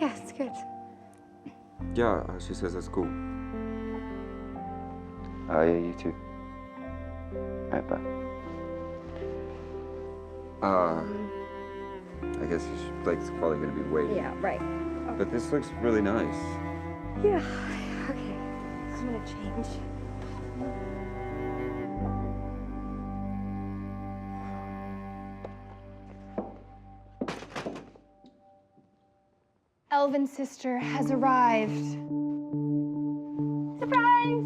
Yeah, it's good. Yeah, she says that's cool. Yeah, you too. Alright, bye. I guess Blake's probably gonna be waiting. Yeah, right. But this looks really nice. Yeah, okay. I'm gonna change. Elvin's sister has arrived. Surprise!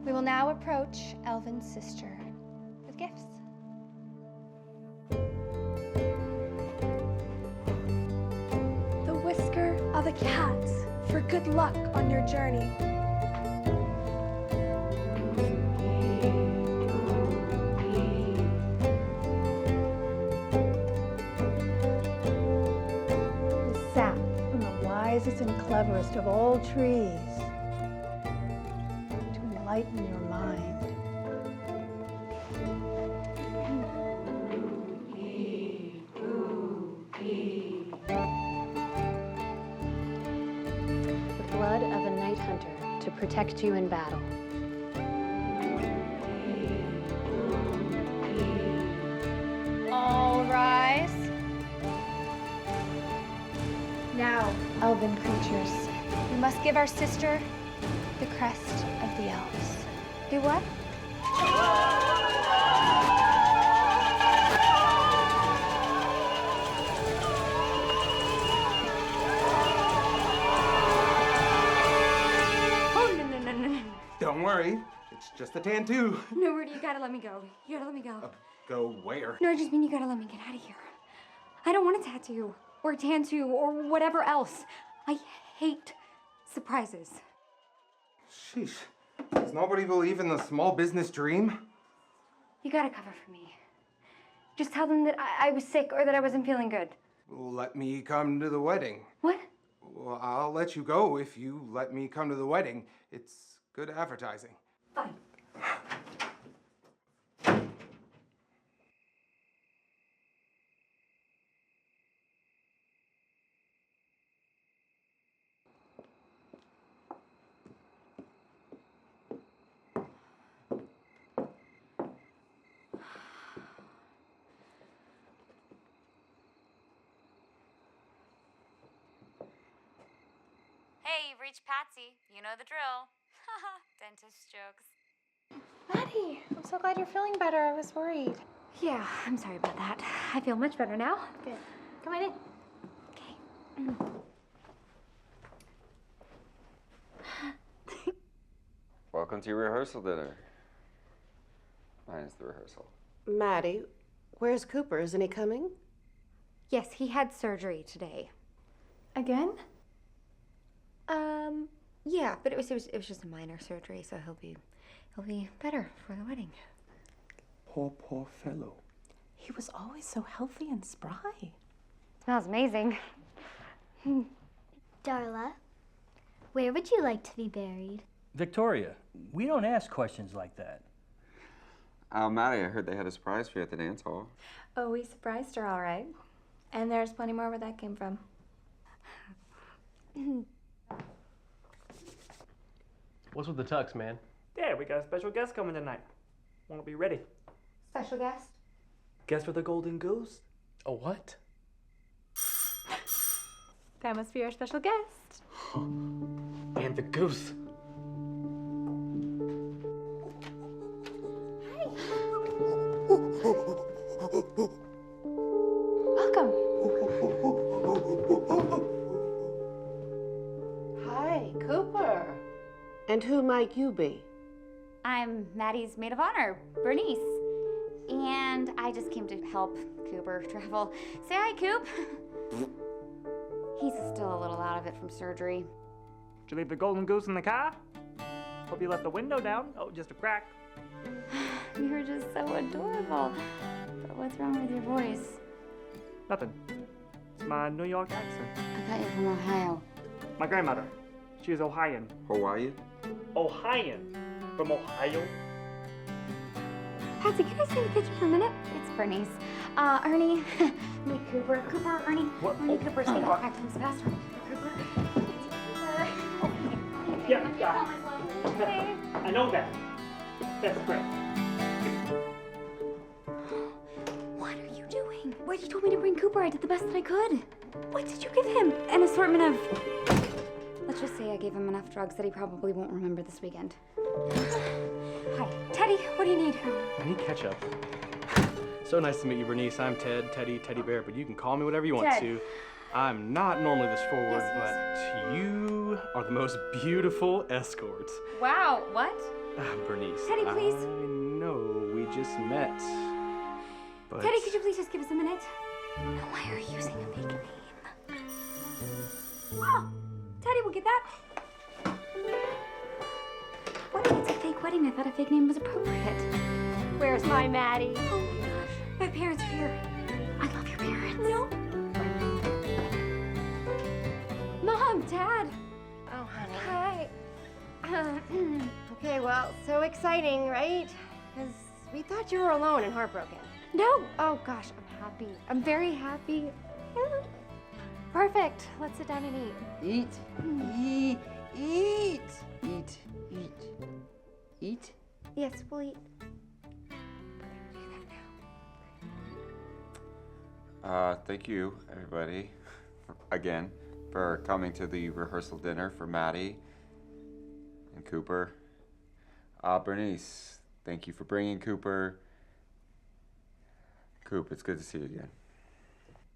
We will now approach Elvin's sister with gifts. The whisker of a cat for good luck on your journey. The sap from the wisest and cleverest of all trees to enlighten your mind. The blood of a night hunter to protect you in battle. All rise. Now, elven creatures, we must give our sister the crest of the elves. Do what? Oh, no. Don't worry, it's just a tattoo. No, Rudy, you gotta let me go. You gotta let me go. Go where? No, I just mean you gotta let me get out of here. I don't want a tattoo or a tattoo or whatever else. I hate surprises. Sheesh. Does nobody believe in the small business dream? You gotta cover for me. Just tell them that I was sick or that I wasn't feeling good. Let me come to the wedding. What? Well, I'll let you go if you let me come to the wedding. It's good advertising. Fine. Hey, you've reached Patsy. You know the drill. Haha, dentist jokes. Maddie, I'm so glad you're feeling better. I was worried. Yeah, I'm sorry about that. I feel much better now. Good. Come on in. Welcome to your rehearsal dinner. Mine is the rehearsal. Maddie, where's Cooper? Isn't he coming? Yes, he had surgery today. Again? Yeah, but it was just a minor surgery, so he'll be better for the wedding. Poor fellow. He was always so healthy and spry. Smells amazing. Darla, where would you like to be buried? Victoria, we don't ask questions like that. Maddie, I heard they had a surprise for you at the dance hall. Oh, we surprised her, all right. And there's plenty more where that came from. What's with the tux, man? Yeah, we got a special guest coming tonight. Want to be ready? Special guest? Guest with a golden goose? A what? That must be our special guest. And the goose. Welcome. Hi, Cooper. And who might you be? I'm Maddie's maid of honor, Bernice. And I just came to help Cooper travel. Say hi, Coop. He's still a little out of it from surgery. Did you leave the golden goose in the car? Hope you left the window down. Oh, just a crack. You're just so adorable. But what's wrong with your voice? Nothing. It's my New York accent. I thought you were from Ohio. My grandmother. She was Ohioan. Hawaii? Ohioan. From Ohio. Patsy, can I stay in the kitchen for a minute? It's Bernice. Ernie, meet Cooper. Cooper, Ernie. What? Ernie, Cooper, say 5 times faster. Cooper. Yeah. I know that. That's great. What are you doing? When you told me to bring Cooper, I did the best that I could. What did you give him? An assortment of... Let's just say I gave him enough drugs that he probably won't remember this weekend. Hi. Teddy, what do you need? I need ketchup. So nice to meet you, Bernice. I'm Ted, Teddy, Teddy Bear, but you can call me whatever you want Ted. to. I'm not normally this forward, Yes, but you are the most beautiful escort. Wow, what? Bernice. Teddy, please. I know we just met. But Teddy, could you please just give us a minute? Why are you using a fake name? Oh, Teddy, we'll get that. What if it's a fake wedding? I thought a fake name was appropriate. Where's my Maddie? Oh my gosh, my parents are here. I love your parents. No. Mom, Dad. Oh, honey. Hi. Okay, well, so exciting, right? Because we thought you were alone and heartbroken. No. Oh, gosh, I'm happy. I'm very happy. Perfect. Let's sit down and eat. Eat. Eat. Eat. Eat. Eat. Yes, we'll eat. Thank you, everybody, again, for coming to the rehearsal dinner for Maddie and Cooper. Bernice, thank you for bringing Cooper. Coop, it's good to see you again.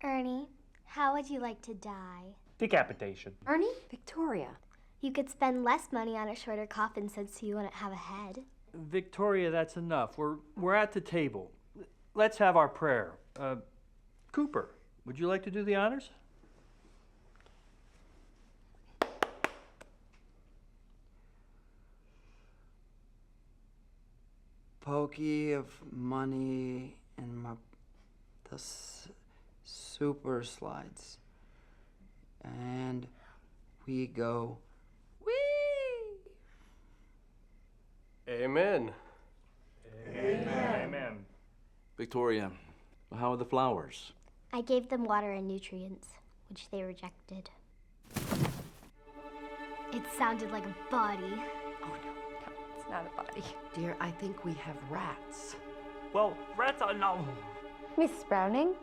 Ernie, how would you like to die? decapitation. Ernie? Victoria. You could spend less money on a shorter coffin since you wouldn't have a head. Victoria, that's enough. We're at the table. Let's have our prayer. Cooper, would you like to do the honors? Pokey of money and the super slides. And we go. Amen. Amen. Victoria, how are the flowers? I gave them water and nutrients, which they rejected. It sounded like a body. Oh no, it's not a body. Dear, I think we have rats. Well, rats are no. Mrs. Browning,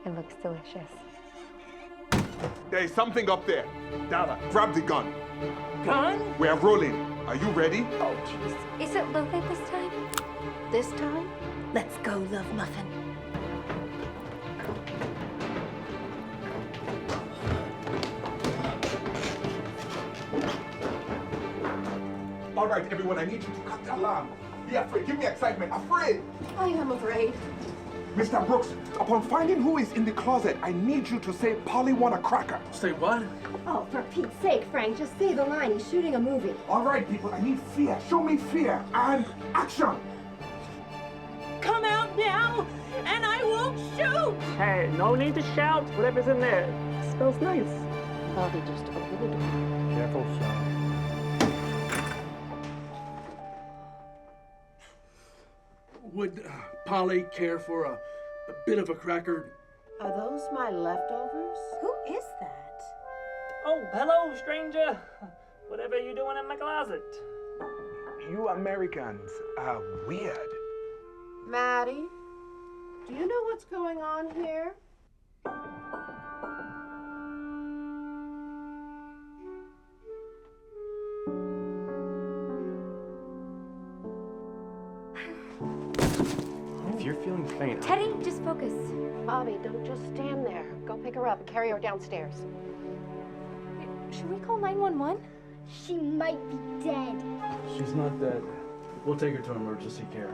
it looks delicious. There's something up there. Dara, grab the gun. Gun? We're rolling. Are you ready? Oh, jeez. Is it loaded this time? This time? Let's go, Love Muffin. All right, everyone, I need you to cut the alarm. Be afraid. Give me excitement. Afraid. I am afraid. Mr. Brooks, upon finding who is in the closet, I need you to say Polly want a cracker. Say what? Oh, for Pete's sake, Frank, just say the line. He's shooting a movie. All right, people, I need fear. Show me fear. And action. Come out now, and I won't shoot! Hey, no need to shout. Whatever's in there smells nice. Bobby, just open the door. Careful, son. Would Polly care for a bit of a cracker? Are those my leftovers? Who is that? Oh, hello, stranger. Whatever you doing in my closet? You Americans are weird. Maddie, do you know what's going on here? If you're feeling faint, Teddy, just focus. Bobby, don't just stand there. Go pick her up and carry her downstairs. Should we call 911? She might be dead. She's not dead. We'll take her to emergency care.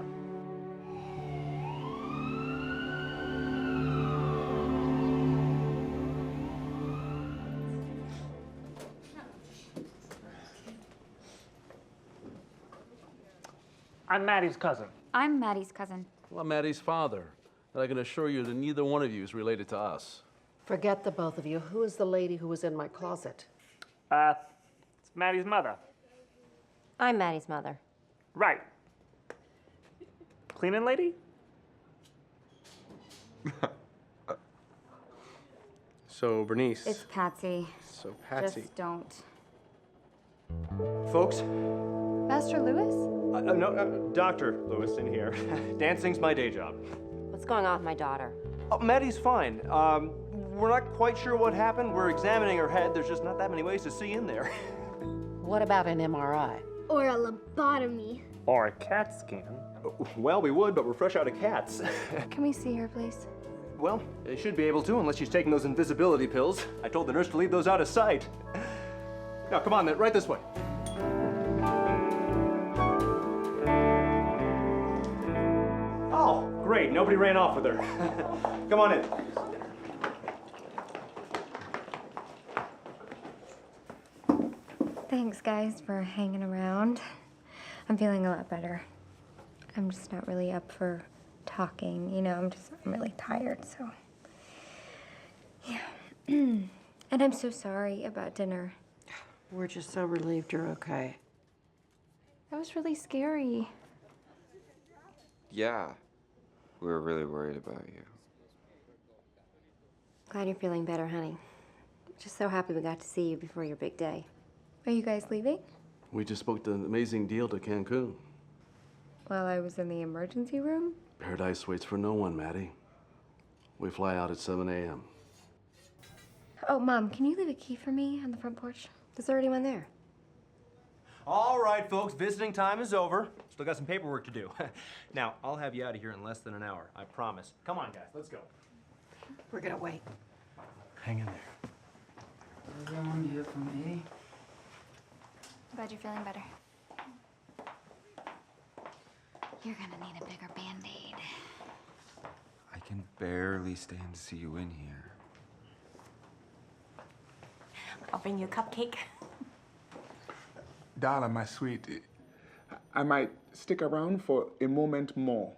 I'm Maddie's cousin. I'm Maddie's cousin. Well, I'm Maddie's father, and I can assure you that neither one of you is related to us. Forget the both of you. Who is the lady who was in my closet? It's Maddie's mother. I'm Maddie's mother. Right. Cleaning lady? So, Bernice. It's Patsy. So, Patsy. Just don't. Folks? Master Lewis? No, Dr. Lewis in here. Dancing's my day job. What's going on with my daughter? Oh, Maddie's fine. We're not quite sure what happened. We're examining her head. There's just not that many ways to see in there. What about an MRI? Or a lobotomy. Or a CAT scan. Well, we would, but we're fresh out of cats. Can we see her, please? Well, they should be able to, unless she's taking those invisibility pills. I told the nurse to leave those out of sight. Now, come on, then, right this way. Oh, great. Nobody ran off with her. Come on in. Thanks, guys, for hanging around. I'm feeling a lot better. I'm just not really up for talking, you know, I'm really tired, so. Yeah. And I'm so sorry about dinner. We're just so relieved you're okay. That was really scary. Yeah, we were really worried about you. Glad you're feeling better, honey. Just so happy we got to see you before your big day. Are you guys leaving? We just booked an amazing deal to Cancun. While I was in the emergency room? Paradise waits for no one, Maddie. We fly out at 7 a.m. Oh, Mom, can you leave a key for me on the front porch? There's already one there. All right, folks, visiting time is over. Still got some paperwork to do. Now, I'll have you out of here in less than an hour, I promise. Come on, guys, let's go. We're gonna wait. Hang in there. What do you want to hear from me? Glad you're feeling better. You're gonna need a bigger Band-Aid. I can barely stand to see you in here. I'll bring you a cupcake. Darla, my sweet, I might stick around for a moment more,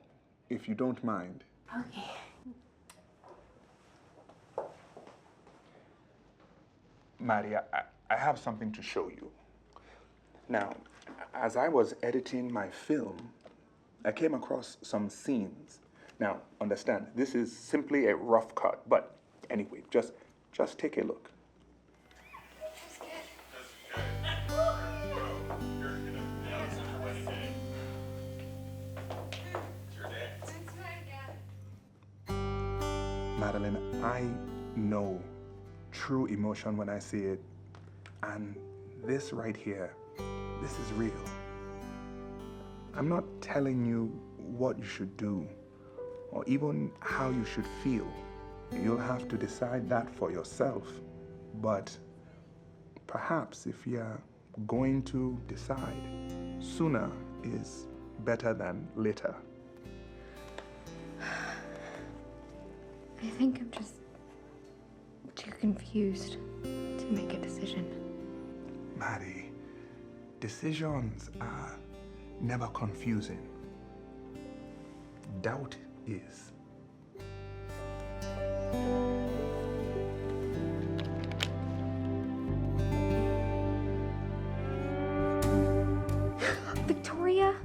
if you don't mind. Okay. Maddie, I have something to show you. Now, as I was editing my film, I came across some scenes. Now, understand, this is simply a rough cut, but anyway, just take a look. Madeline, I know true emotion when I see it, and this right here, this is real. I'm not telling you what you should do, or even how you should feel. You'll have to decide that for yourself. But perhaps if you're going to decide, sooner is better than later. I think I'm just too confused to make a decision. Maddie, decisions are never confusing. Doubt is. Victoria?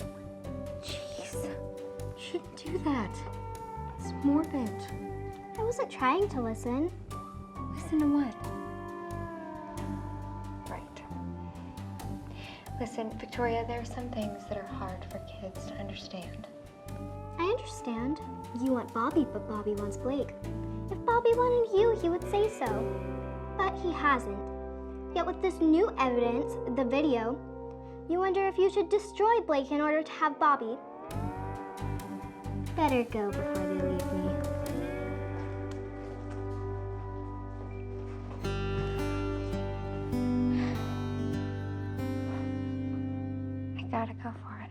Jeez. Shouldn't do that. It's morbid. I wasn't trying to listen. Listen to what? Right. Listen, Victoria, there are some things that are hard for kids to understand. I understand. You want Bobby, but Bobby wants Blake. If Bobby wanted you, he would say so. But he hasn't. Yet with this new evidence, the video, you wonder if you should destroy Blake in order to have Bobby. Better go before they leave me. I gotta go for it.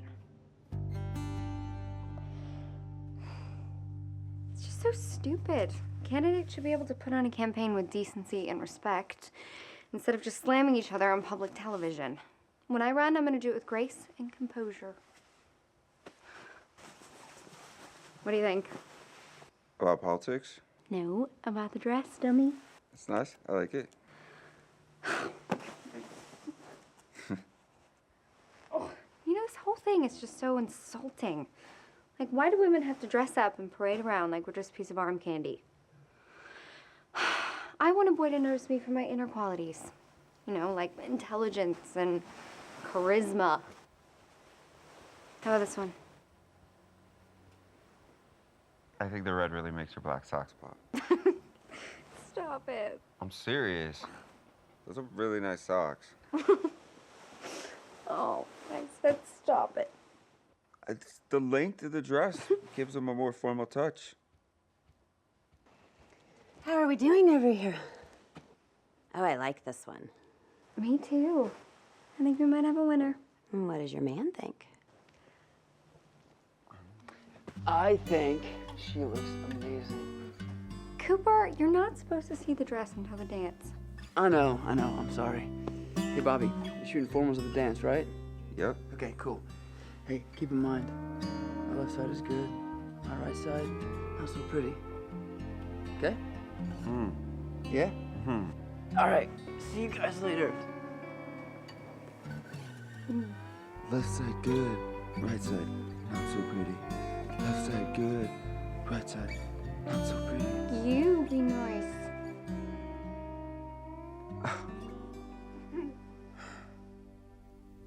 It's just so stupid. Candidates should be able to put on a campaign with decency and respect instead of just slamming each other on public television. When I run, I'm gonna do it with grace and composure. What do you think? About politics? No, about the dress, dummy. It's nice. I like it. You know, this whole thing is just so insulting. Like, why do women have to dress up and parade around like we're just a piece of arm candy? I want a boy to notice me for my inner qualities. You know, like intelligence and charisma. How about this one? I think the red really makes your black socks pop. Stop it. I'm serious. Those are really nice socks. Oh, I said stop it. It's the length of the dress gives them a more formal touch. How are we doing over here? Oh, I like this one. Me too. I think we might have a winner. And what does your man think? I think she looks amazing. Cooper, you're not supposed to see the dress until the dance. I know, I'm sorry. Hey, Bobby, you're shooting formals of the dance, right? Yep. Okay, cool. Hey, keep in mind, my left side is good, my right side, not so pretty. Okay? Yeah? All right, see you guys later. Left side good, right side not so pretty. Left side good, right side not so pretty. You be nice.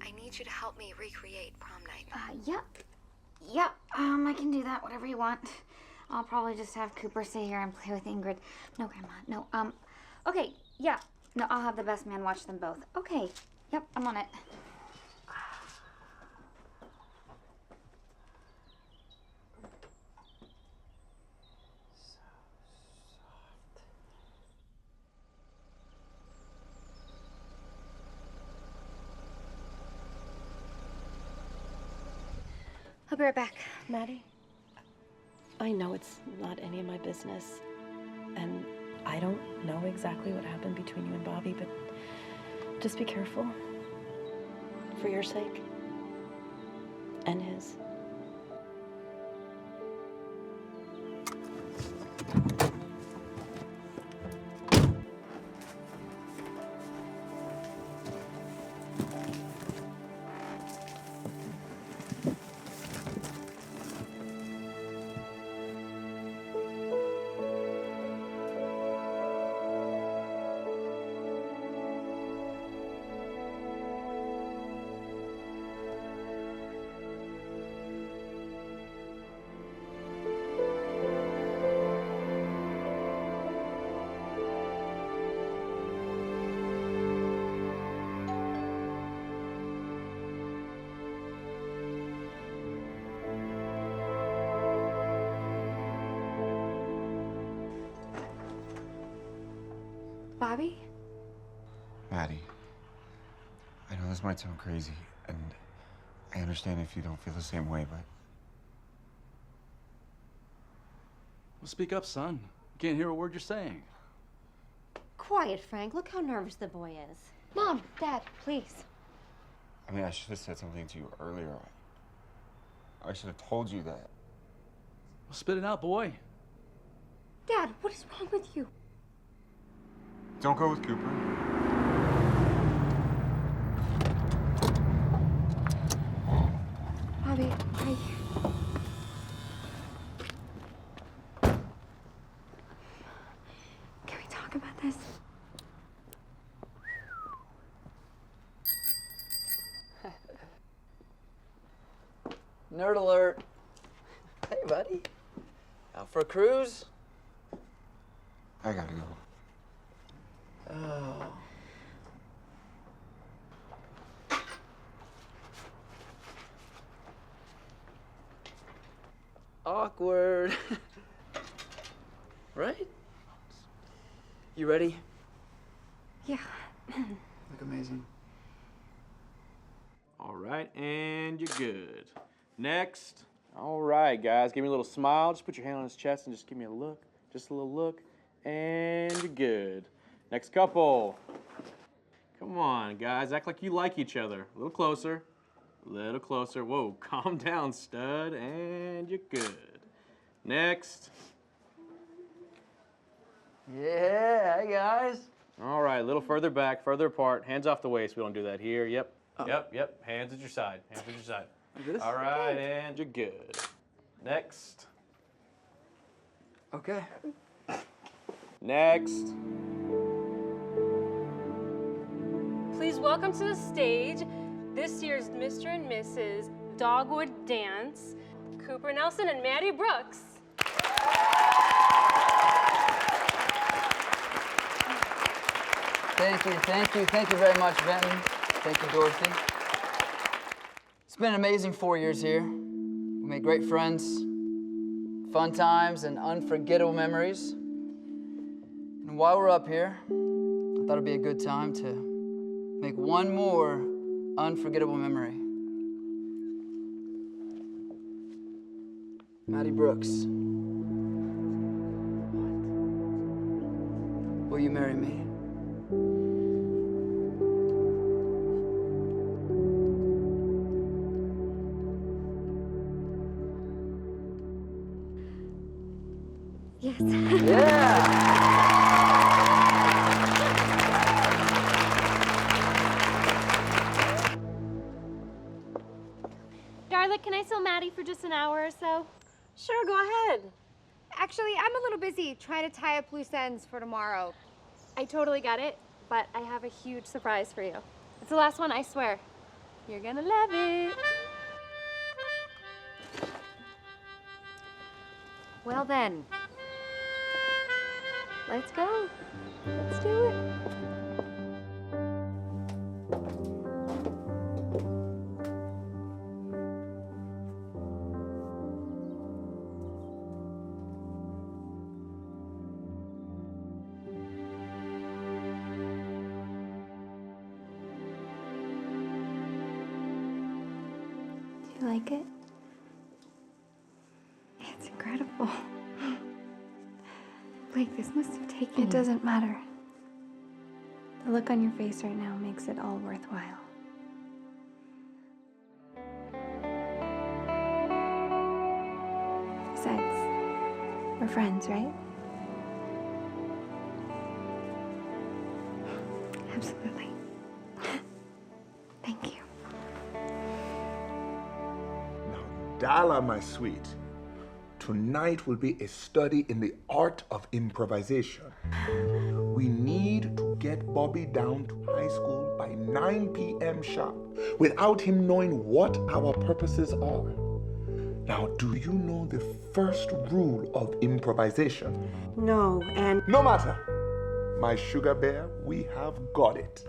I need you to help me recreate prom night. Yep, I can do that, whatever you want. I'll probably just have Cooper sit here and play with Ingrid. No, Grandma, no, okay, yeah. No, I'll have the best man watch them both. Okay, yep, I'm on it. I'll be right back. Maddie, I know it's not any of my business, and I don't know exactly what happened between you and Bobby, but just be careful. For your sake. And his. Bobby? Maddie, I know this might sound crazy, and I understand if you don't feel the same way, but... Well, speak up, son. Can't hear a word you're saying. Quiet, Frank. Look how nervous the boy is. Mom, Dad, please. I mean, I should have said something to you earlier. I should have told you that. Well, spit it out, boy. Dad, what is wrong with you? Don't go with Cooper. Bobby, are you... Can we talk about this? Nerd alert. Hey, buddy. Out for a cruise? I gotta go. Oh. Awkward. Right? You ready? Yeah. Look amazing. All right, and you're good. Next. All right, guys, give me a little smile. Just put your hand on his chest and just give me a look. Just a little look, and you're good. Next couple. Come on, guys, act like you like each other. A little closer, a little closer. Whoa, calm down, stud, and you're good. Next. Yeah, hey guys. All right, a little further back, further apart. Hands off the waist. We don't do that here. Yep, yep. Hands at your side. Hands at your side. Like this? All right, and you're good. Next. Okay. Next. Please welcome to the stage this year's Mr. and Mrs. Dogwood Dance, Cooper Nelson and Maddie Brooks. Thank you very much, Benton. Thank you, Dorothy. It's been an amazing 4 years here. We made great friends, fun times, and unforgettable memories. And while we're up here, I thought it'd be a good time to make one more unforgettable memory. Maddie Brooks. Will you marry me? Yes. Yeah! Darla, can I sell Maddie for just an hour or so? Sure, go ahead. Actually, I'm a little busy trying to tie up loose ends for tomorrow. I totally got it, but I have a huge surprise for you. It's the last one, I swear. You're gonna love it. Well then, let's go. Let's do it. Do you like it? It's incredible. Blake, this must have taken... It doesn't matter. The look on your face right now makes it all worthwhile. Besides, we're friends, right? Absolutely. Thank you. Darla, my sweet, tonight will be a study in the art of improvisation. We need to get Bobby down to high school by 9 p.m. sharp without him knowing what our purposes are. Now, do you know the first rule of improvisation? No, and... No matter. My sugar bear, we have got it.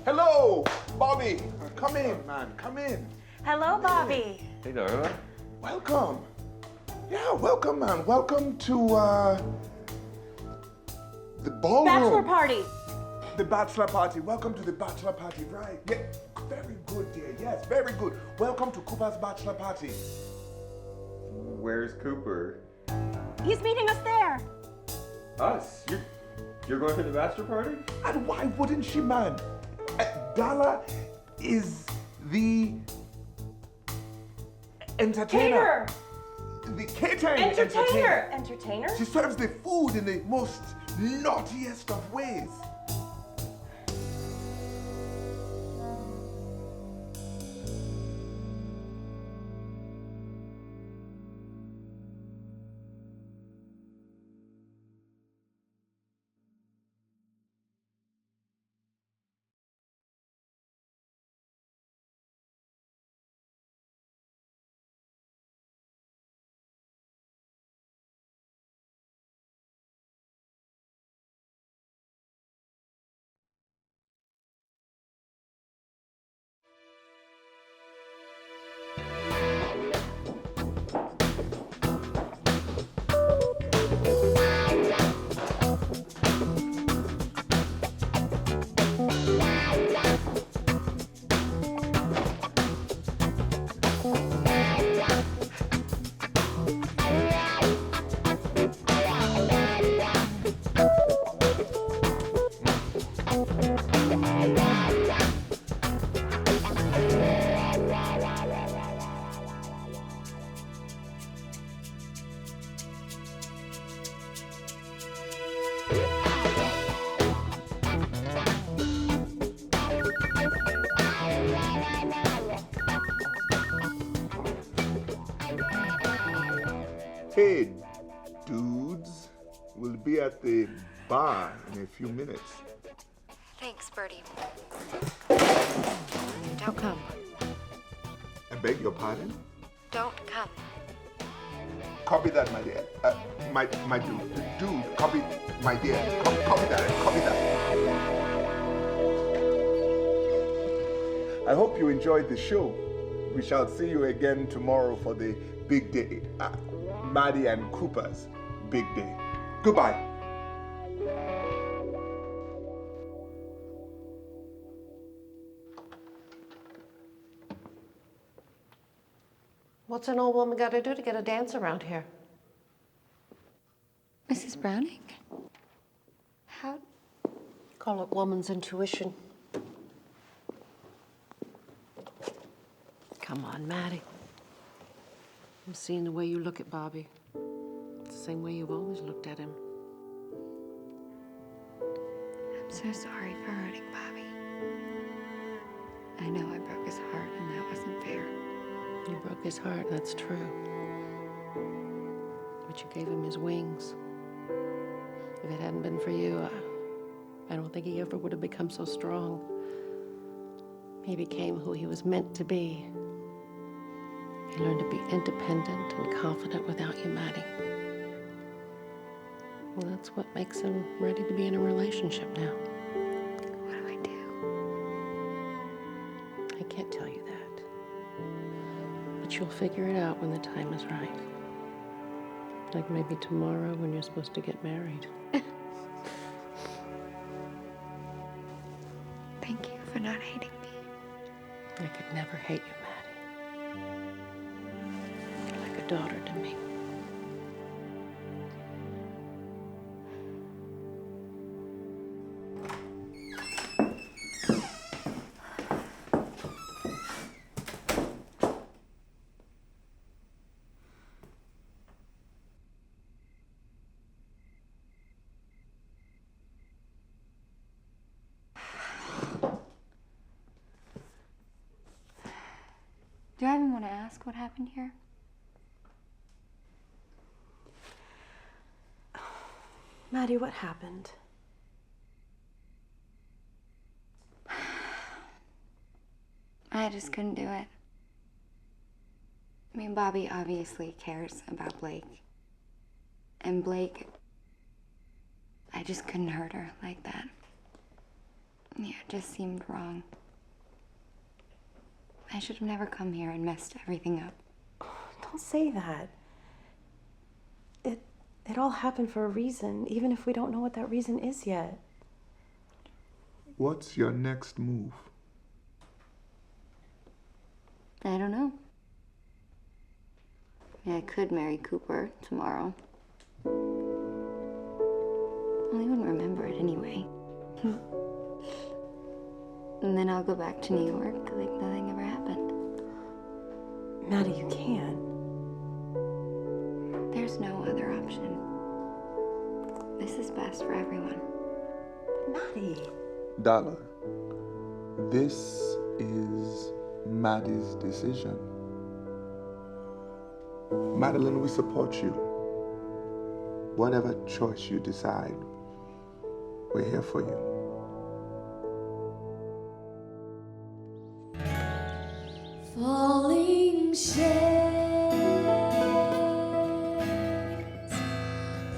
Hello, Bobby. Come in, man. Come in. Hello, Bobby. Hey, Darla. Welcome. Yeah, welcome, man. Welcome to the ballroom. Bachelor party. The bachelor party. Welcome to the bachelor party, right? Yeah, very good, dear. Yes, very good. Welcome to Cooper's bachelor party. Where's Cooper? He's meeting us there. Us? You're going to the bachelor party? And why wouldn't she, man? Darla is the entertainer. The catering entertainer. Entertainer? She serves the food in the most naughtiest of ways. Hey, dudes, we'll be at the bar in a few minutes. Thanks, Bertie. Don't come. I beg your pardon? Don't come. Copy that, my dear. My dude. Dude, copy, my dear. Copy that. I hope you enjoyed the show. We shall see you again tomorrow for the big day. Maddie and Cooper's big day. Goodbye. What's an old woman got to do to get a dance around here? Mrs. Browning? How? Call it woman's intuition. Come on, Maddie. I'm seeing the way you look at Bobby. It's the same way you've always looked at him. I'm so sorry for hurting Bobby. I know I broke his heart, and that wasn't fair. You broke his heart, that's true. But you gave him his wings. If it hadn't been for you, I don't think he ever would have become so strong. He became who he was meant to be. He learned to be independent and confident without you, Maddie. Well, that's what makes him ready to be in a relationship now. What do I do? I can't tell you that. But you'll figure it out when the time is right. Like maybe tomorrow when you're supposed to get married. Thank you for not hating me. I could never hate you, Maddie. You're like a daughter to me. Do I even want to ask what happened here? Maddie, what happened? I just couldn't do it. I mean, Bobby obviously cares about Blake. And Blake, I just couldn't hurt her like that. Yeah, it just seemed wrong. I should have never come here and messed everything up. Don't say that. It all happened for a reason, even if we don't know what that reason is yet. What's your next move? I don't know. I mean, I could marry Cooper tomorrow. Well, he wouldn't remember it anyway. And then I'll go back to New York like nothing ever happened. Maddie, you can't. There's no other option. This is best for everyone. Maddie. Darla, this is Maddie's decision. Madeline, we support you. Whatever choice you decide, we're here for you. Falling shades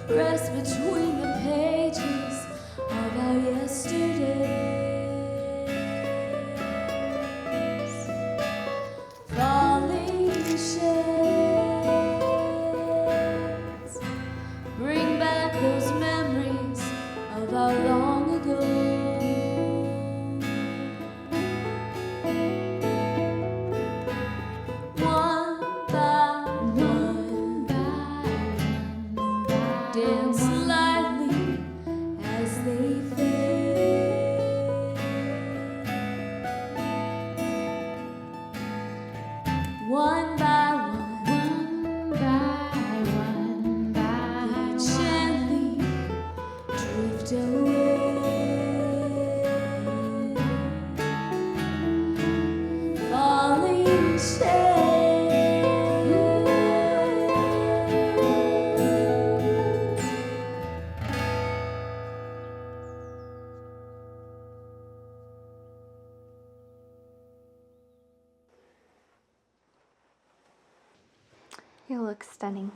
press between the pages of our yesterdays. Falling shades bring back those memories of our long ago. Dance like You look stunning.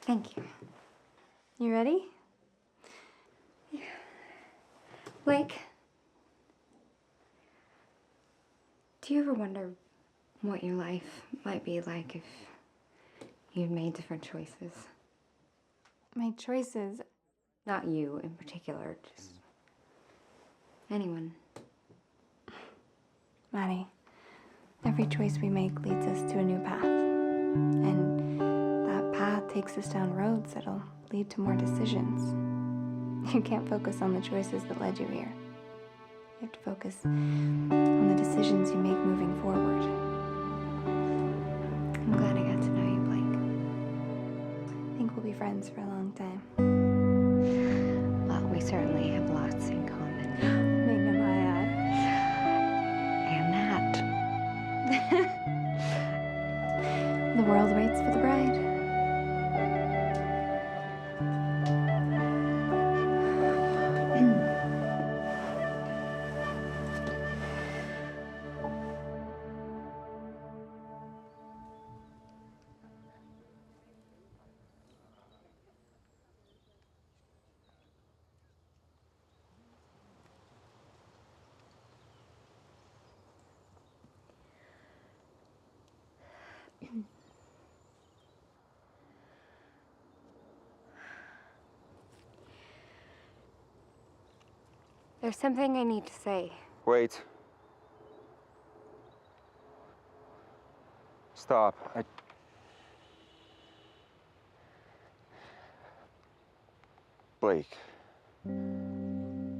Thank you. You ready? Yeah. Blake, do you ever wonder what your life might be like if you'd made different choices? My choices? Not you in particular, just anyone. Maddie, every choice we make leads us to a new path. And that path takes us down roads that'll lead to more decisions. You can't focus on the choices that led you here. You have to focus on the decisions you make moving forward. I'm glad I got to know you, Blake. I think we'll be friends for a long time. Well, we certainly have lots in common. Magna And that. The world waits for the bride. There's something I need to say. Wait. Stop. Blake, I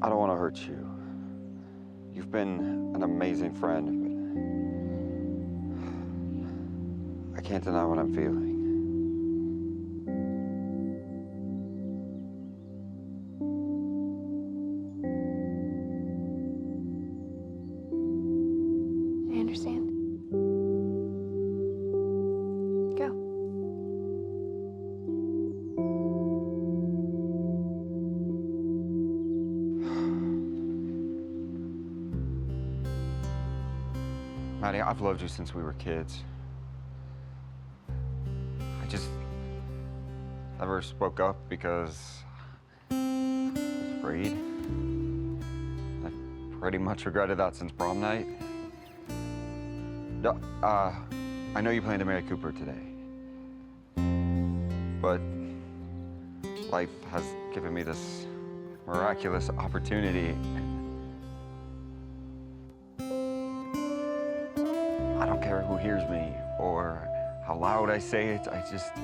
don't want to hurt you. You've been an amazing friend, but I can't deny what I'm feeling. I understand. Go. Maddie, I've loved you since we were kids. I just never spoke up because I was afraid. I pretty much regretted that since prom night. I know you plan to marry Cooper today, but life has given me this miraculous opportunity. I don't care who hears me or how loud I say it. I just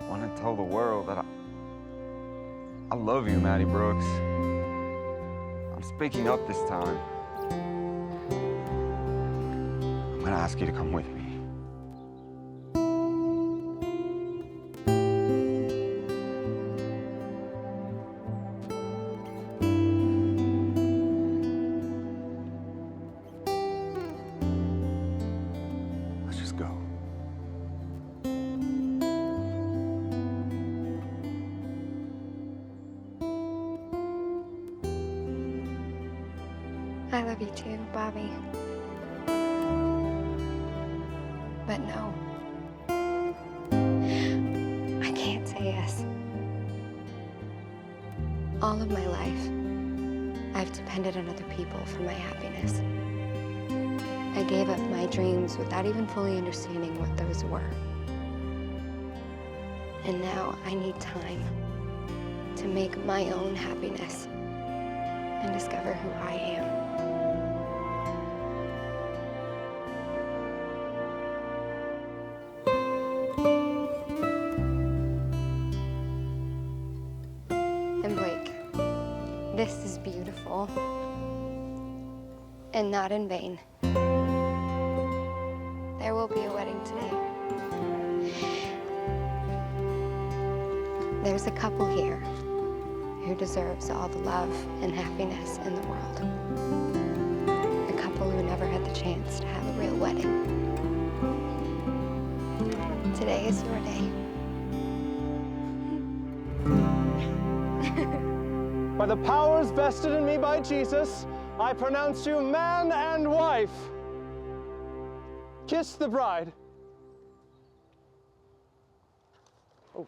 want to tell the world that I love you, Maddie Brooks. I'm speaking up this time. I'm gonna ask you to come with me. Let's just go. I love you too, Bobby. But no. I can't say yes. All of my life, I've depended on other people for my happiness. I gave up my dreams without even fully understanding what those were. And now I need time to make my own happiness and discover who I am. And Blake, this is beautiful and not in vain. There will be a wedding today. There's a couple here who deserves all the love and happiness in the world. A couple who never had the chance to have a real wedding. Today is your day. By the powers vested in me by Jesus, I pronounce you man and wife. Kiss the bride. Oh.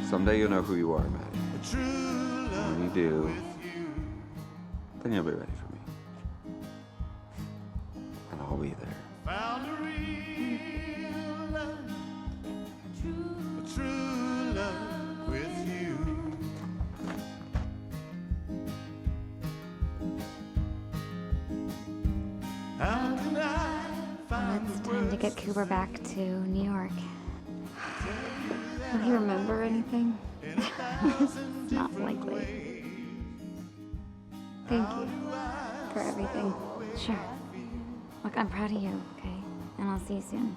Someday you'll know who you are, Maddie. And when you do, then you'll be ready for me. And I'll be there. Found a real love, a true love with you. How can I find It's time to get Cooper back to New York. Will he remember anything? Not likely. Thank you for everything. Sure. Look, I'm proud of you, okay? And I'll see you soon.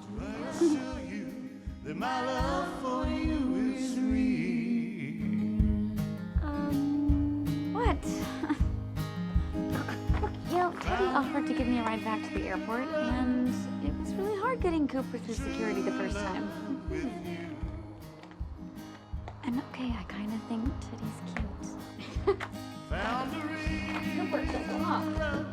That my love for you is real. What? Look, you know, Teddy offered to give me a ride back to the airport, and it was really hard getting Cooper through security the first time. And okay, I kind of think Teddy's cute. Found a real Cooper, stop.